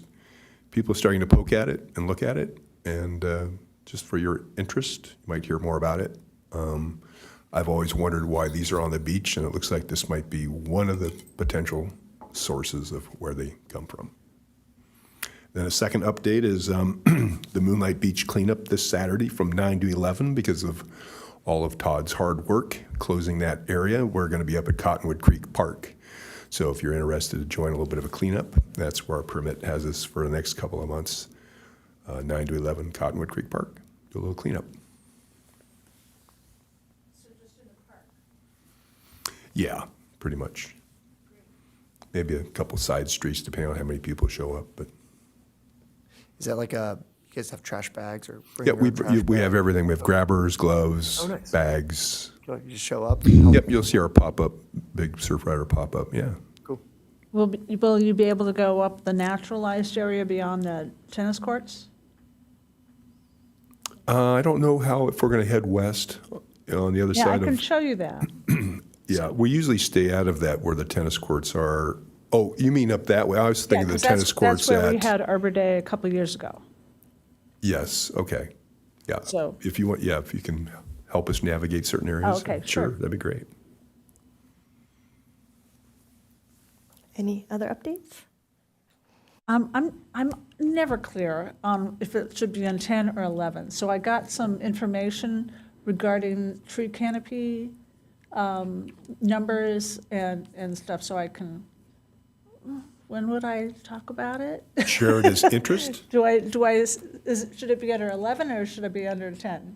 people starting to poke at it and look at it. And just for your interest, you might hear more about it. I've always wondered why these are on the beach, and it looks like this might be one of the potential sources of where they come from. Then a second update is the Moonlight Beach cleanup this Saturday from 9 to 11 because of all of Todd's hard work closing that area. We're going to be up at Cottonwood Creek Park. So if you're interested to join a little bit of a cleanup, that's where our permit has us for the next couple of months. 9 to 11 Cottonwood Creek Park. Do a little cleanup. So just in the park? Yeah, pretty much. Maybe a couple side streets depending on how many people show up. But Is that like you guys have trash bags or? bring yeah, your own trash we have bag? everything. We have grabbers, gloves, Oh, nice. bags. You just show up? and help? Yep, you'll see our pop-up, big surf rider pop-up, yeah. Cool. Will you be able to go up the naturalized area beyond the tennis courts? I don't know if we're going to head west on the other Yeah, I side can of. show you that. Yeah, we usually stay out of that where the tennis courts are. Oh, you mean up that way? I was Yeah, thinking the 'cause tennis courts that's where we at. had Arbor Day a couple of years ago. Yes, okay. Yeah. So- If you want, yeah, if you can help us navigate certain areas. okay, sure. That'd be great. Any other updates? I'm never clear on if it should be on 10 or 11. So I got some information regarding tree canopy numbers and stuff, so I can, when would I talk about it? Share it as interest? Should it be under 11 or should it be under 10? Can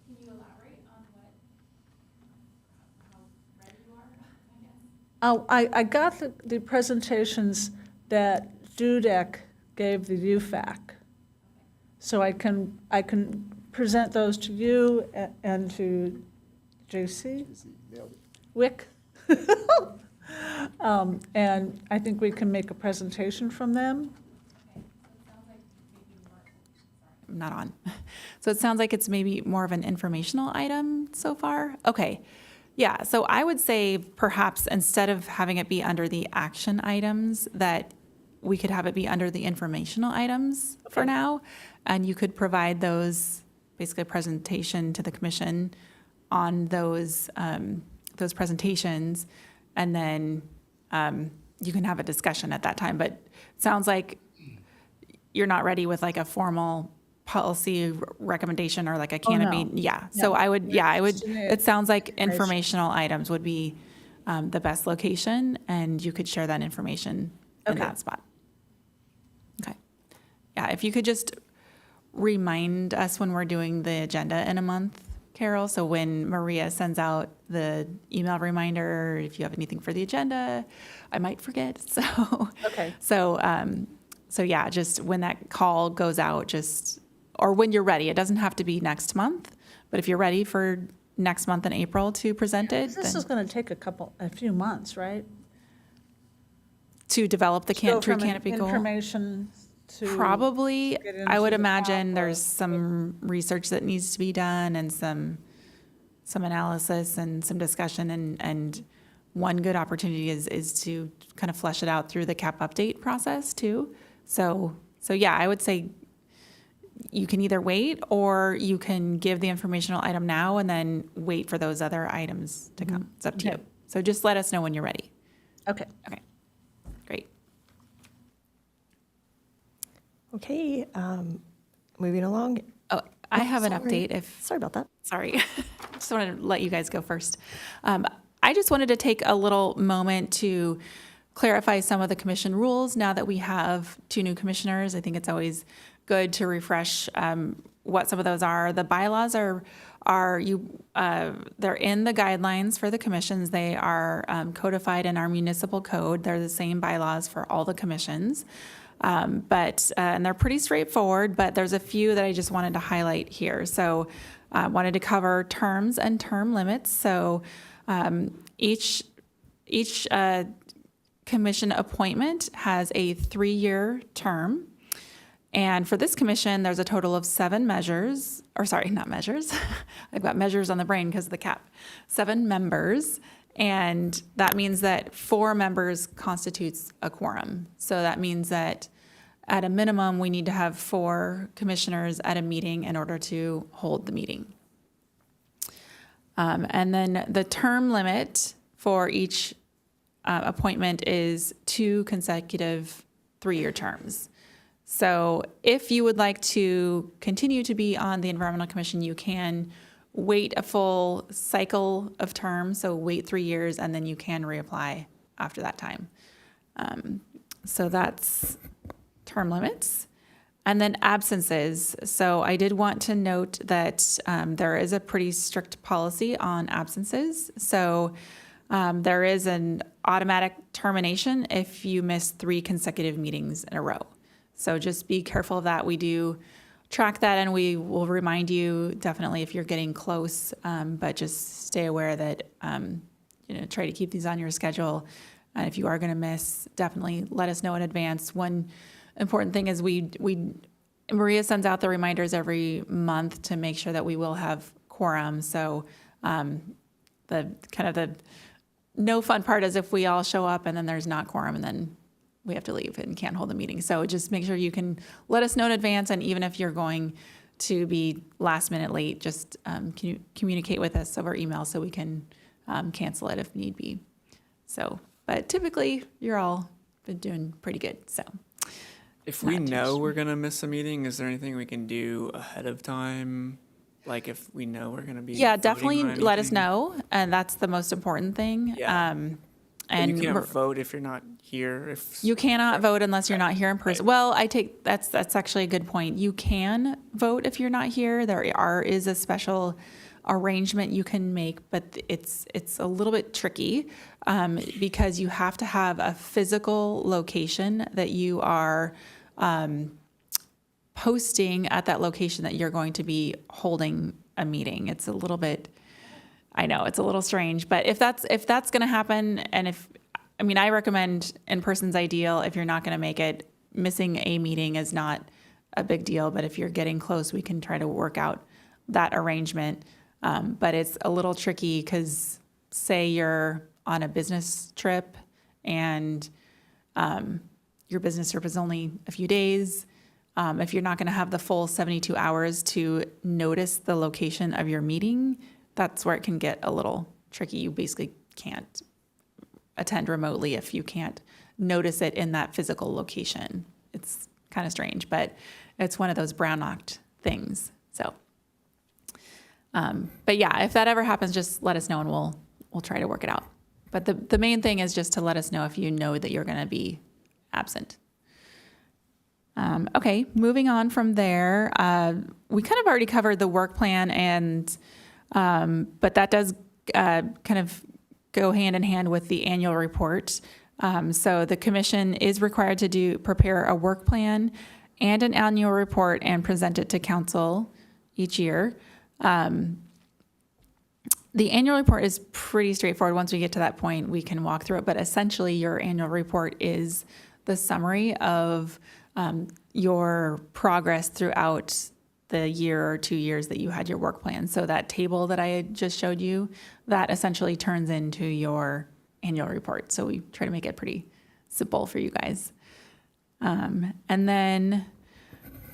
you elaborate on how ready you are, I guess? Oh, I got the presentations that Dudek gave the UFAC. So I can present those to you and to JC, Wick. And I think we can make a presentation from them. I'm not on. So it sounds like it's maybe more of an informational item so far? Okay. Yeah, so I would say perhaps instead of having it be under the action items, that we could have it be under the informational items for now. And you could provide those, basically a presentation to the commission on those presentations. And then you can have a discussion at that time. But it sounds like you're not ready with like a formal policy recommendation or like a canopy. no. Yeah. No. So I would, Just it sounds like information. informational items would be the best location, and you could share that information in Okay. that spot. Okay. Yeah, if you could just remind us when we're doing the agenda in a month, Carol, so when Maria sends out the email reminder, if you have anything for the agenda, I might forget, so. Okay. So yeah, just when that call goes out, or when you're ready, it doesn't have to be next month, but if you're ready for next month in April to present it, This then is going to take a few months, right? to develop the Go tree from canopy goal. information to. Probably, get I would into the imagine top there's or- some research that needs to be done and some analysis and some discussion, and one good opportunity is to kind of flesh it out through the CAP update process too. So yeah, I would say you can either wait or you can give the informational item now and then wait for those other items to come. It's up to Okay. you. So just let us know when you're ready. Okay. Okay, great. Okay, moving along. Oh, I have an Sorry. update if. Sorry about that. Sorry. Just wanted to let you guys go first. I just wanted to take a little moment to clarify some of the commission rules now that we have 2 new commissioners. I think it's always good to refresh what some of those are. The bylaws they're in the guidelines for the commissions. They are codified in our municipal code. They're the same bylaws for all the commissions. And they're pretty straightforward, but there's a few that I just wanted to highlight here. So I wanted to cover terms and term limits. So each commission appointment has a 3-year term. And for this commission, there's a total of 7 measures, or sorry, not measures. I've got measures on the brain because of the cap. 7 members. And that means that 4 members constitutes a quorum. So that means that at a minimum, we need to have 4 commissioners at a meeting in order to hold the meeting. And then the term limit for each appointment is 2 consecutive 3-year terms. So if you would like to continue to be on the Environmental Commission, you can wait a full cycle of terms, so wait 3 years, and then you can reapply after that time. So that's term limits. And then absences. So I did want to note that there is a pretty strict policy on absences. So there is an automatic termination if you miss 3 consecutive meetings in a row. So just be careful of that. We do track that, and we will remind you definitely if you're getting close, but just stay aware that, try to keep these on your schedule. And if you are going to miss, definitely let us know in advance. One important thing is Maria sends out the reminders every month to make sure that we will have quorum. So the no fun part is if we all show up and then there's not quorum and then we have to leave and can't hold the meeting. So just make sure you can let us know in advance. And even if you're going to be last minute late, just communicate with us over email so we can cancel it if need be. So, but typically you're all been doing pretty good. So If we know we're going to miss a meeting, is there anything we can do ahead of time? Like if we know we're going to be yeah, voting definitely on let us anything? know. And that's the most important thing. Yeah. And you we're- can't vote if you're not here. If You cannot vote unless you're not here in person. Well, that's actually a good point. You can vote if you're not here. There is a special arrangement you can make, but it's a little bit tricky because you have to have a physical location that you are posting at that location that you're going to be holding a meeting. It's a little bit, I know it's a little strange, but if that's going to happen, and I recommend in person's ideal. If you're not going to make it, missing a meeting is not a big deal. But if you're getting close, we can try to work out that arrangement. But it's a little tricky because say you're on a business trip and your business trip is only a few days. If you're not going to have the full 72 hours to notice the location of your meeting, that's where it can get a little tricky. You basically can't attend remotely if you can't notice it in that physical location. It's kind of strange, but it's one of those Brown Act things. So, but yeah, if that ever happens, just let us know and we'll try to work it out. But the main thing is just to let us know if you know that you're going to be absent. Okay, moving on from there, we kind of already covered the work plan, and but that does kind of go hand in hand with the annual report. So the commission is required to prepare a work plan and an annual report and present it to council each year. The annual report is pretty straightforward. Once we get to that point, we can walk through it. But essentially, your annual report is the summary of your progress throughout the year or 2 years that you had your work plan. So that table that I had just showed you, that essentially turns into your annual report. So we try to make it pretty simple for you guys. And then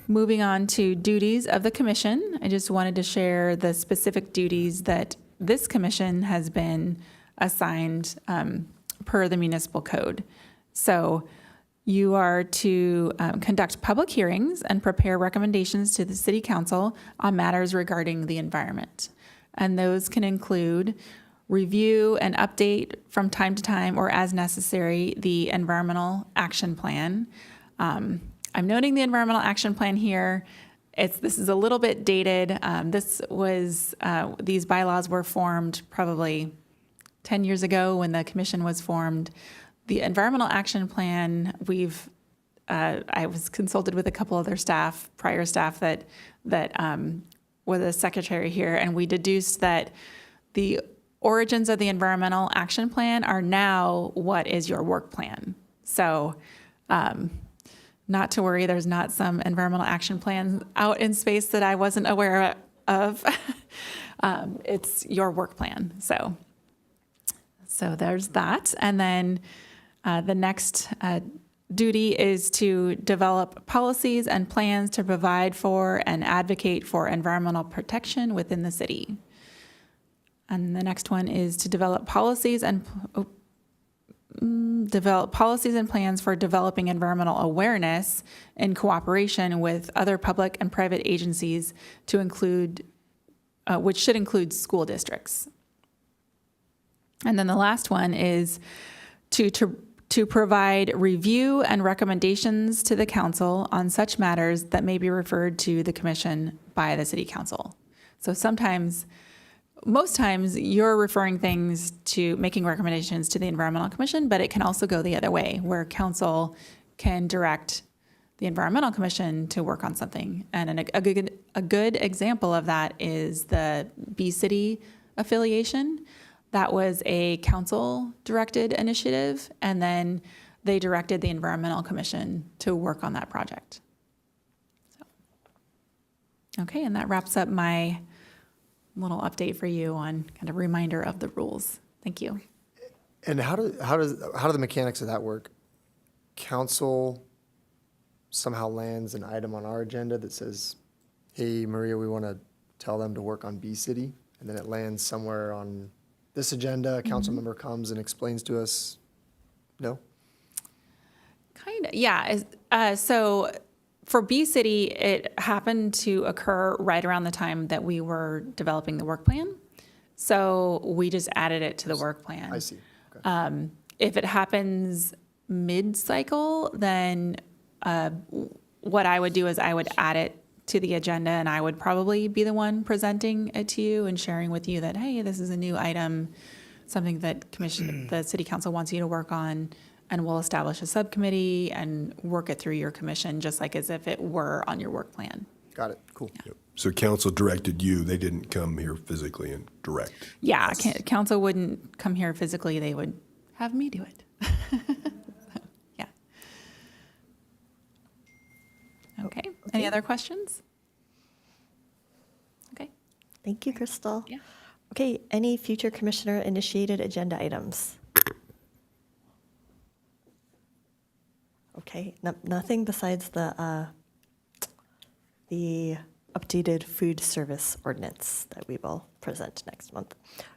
moving on to duties of the commission, I just wanted to share the specific duties that this commission has been assigned per the municipal code. So you are to conduct public hearings and prepare recommendations to the city council on matters regarding the environment. And those can include review and update from time to time or as necessary the environmental action plan. I'm noting the environmental action plan here. This is a little bit dated. These bylaws were formed probably 10 years ago when the commission was formed. The environmental action plan, I was consulted with a couple other prior staff that were the secretary here, and we deduced that the origins of the environmental action plan are now what is your work plan. So not to worry, there's not some environmental action plan out in space that I wasn't aware of. It's your work plan. So So there's that. And then the next duty is to develop policies and plans to provide for and advocate for environmental protection within the city. And the next one is to develop policies and plans for developing environmental awareness in cooperation with other public and private agencies to include, which should include school districts. And then the last one is to provide review and recommendations to the council on such matters that may be referred to the commission by the city council. So most times you're referring things to making recommendations to the environmental commission, but it can also go the other way where council can direct the environmental commission to work on something. And a good example of that is the Bee City affiliation. That was a council-directed initiative, and then they directed the Environmental Commission to work on that project. So, okay, and that wraps up my little update for you on kind of reminder of the rules. Thank you. And how do the mechanics of that work? Council somehow lands an item on our agenda that says, hey, Maria, we want to tell them to work on B City, and then it lands somewhere on this agenda, a council member comes and explains to us, no? Kind of, yeah. So for B City, it happened to occur right around the time that we were developing the work plan. So we just added it to the work plan. I see. Okay. If it happens mid-cycle, then what I would do is I would add it to the agenda, and I would probably be the one presenting it to you and sharing with you that, hey, this is a new item, something that the city council wants you to work on, and we'll establish a subcommittee and work it through your commission, just like as if it were on your work plan. Got it. Cool. Yep. So council directed you, they didn't come here physically and direct. Yeah, council wouldn't come here physically, they would have me do it. Yeah. Okay. Any other questions? Okay. Thank you, Crystal. Yeah. Okay, any future commissioner-initiated agenda items? Okay, nothing besides the updated food service ordinance that we will present next month.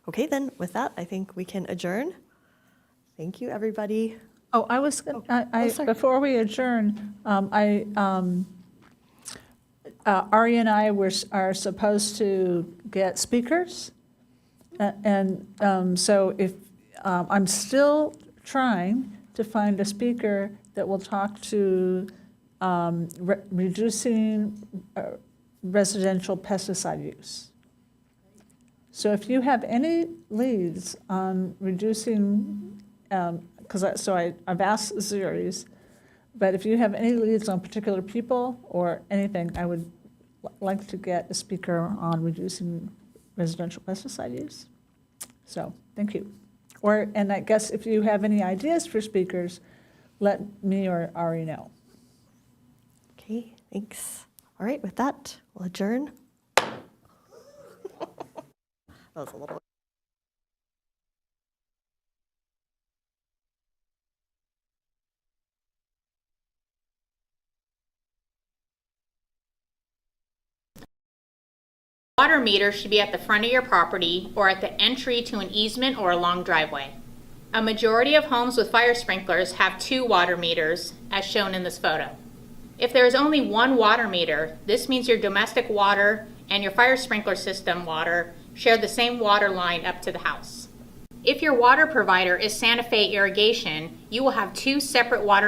Okay, then with that, I think we can adjourn. Thank you, everybody. Oh, I was, sorry. before we adjourn, Ari and I are supposed to get speakers. So if, I'm still trying to find a speaker that will talk to reducing residential pesticide use. So if you have any leads on reducing, I've asked a series, but if you have any leads on particular people or anything, I would like to get a speaker on reducing residential pesticide use. So, thank you. And I guess if you have any ideas for speakers, let me or Ari know. Okay, thanks. All right, with that, we'll adjourn. That was a little. Water meter should be at the front of your property or at the entry to an easement or a long driveway. A majority of homes with fire sprinklers have 2 water meters, as shown in this photo. If there is only 1 water meter, this means your domestic water and your fire sprinkler system water share the same water line up to the house. If your water provider is Santa Fe Irrigation, you will have 2 separate water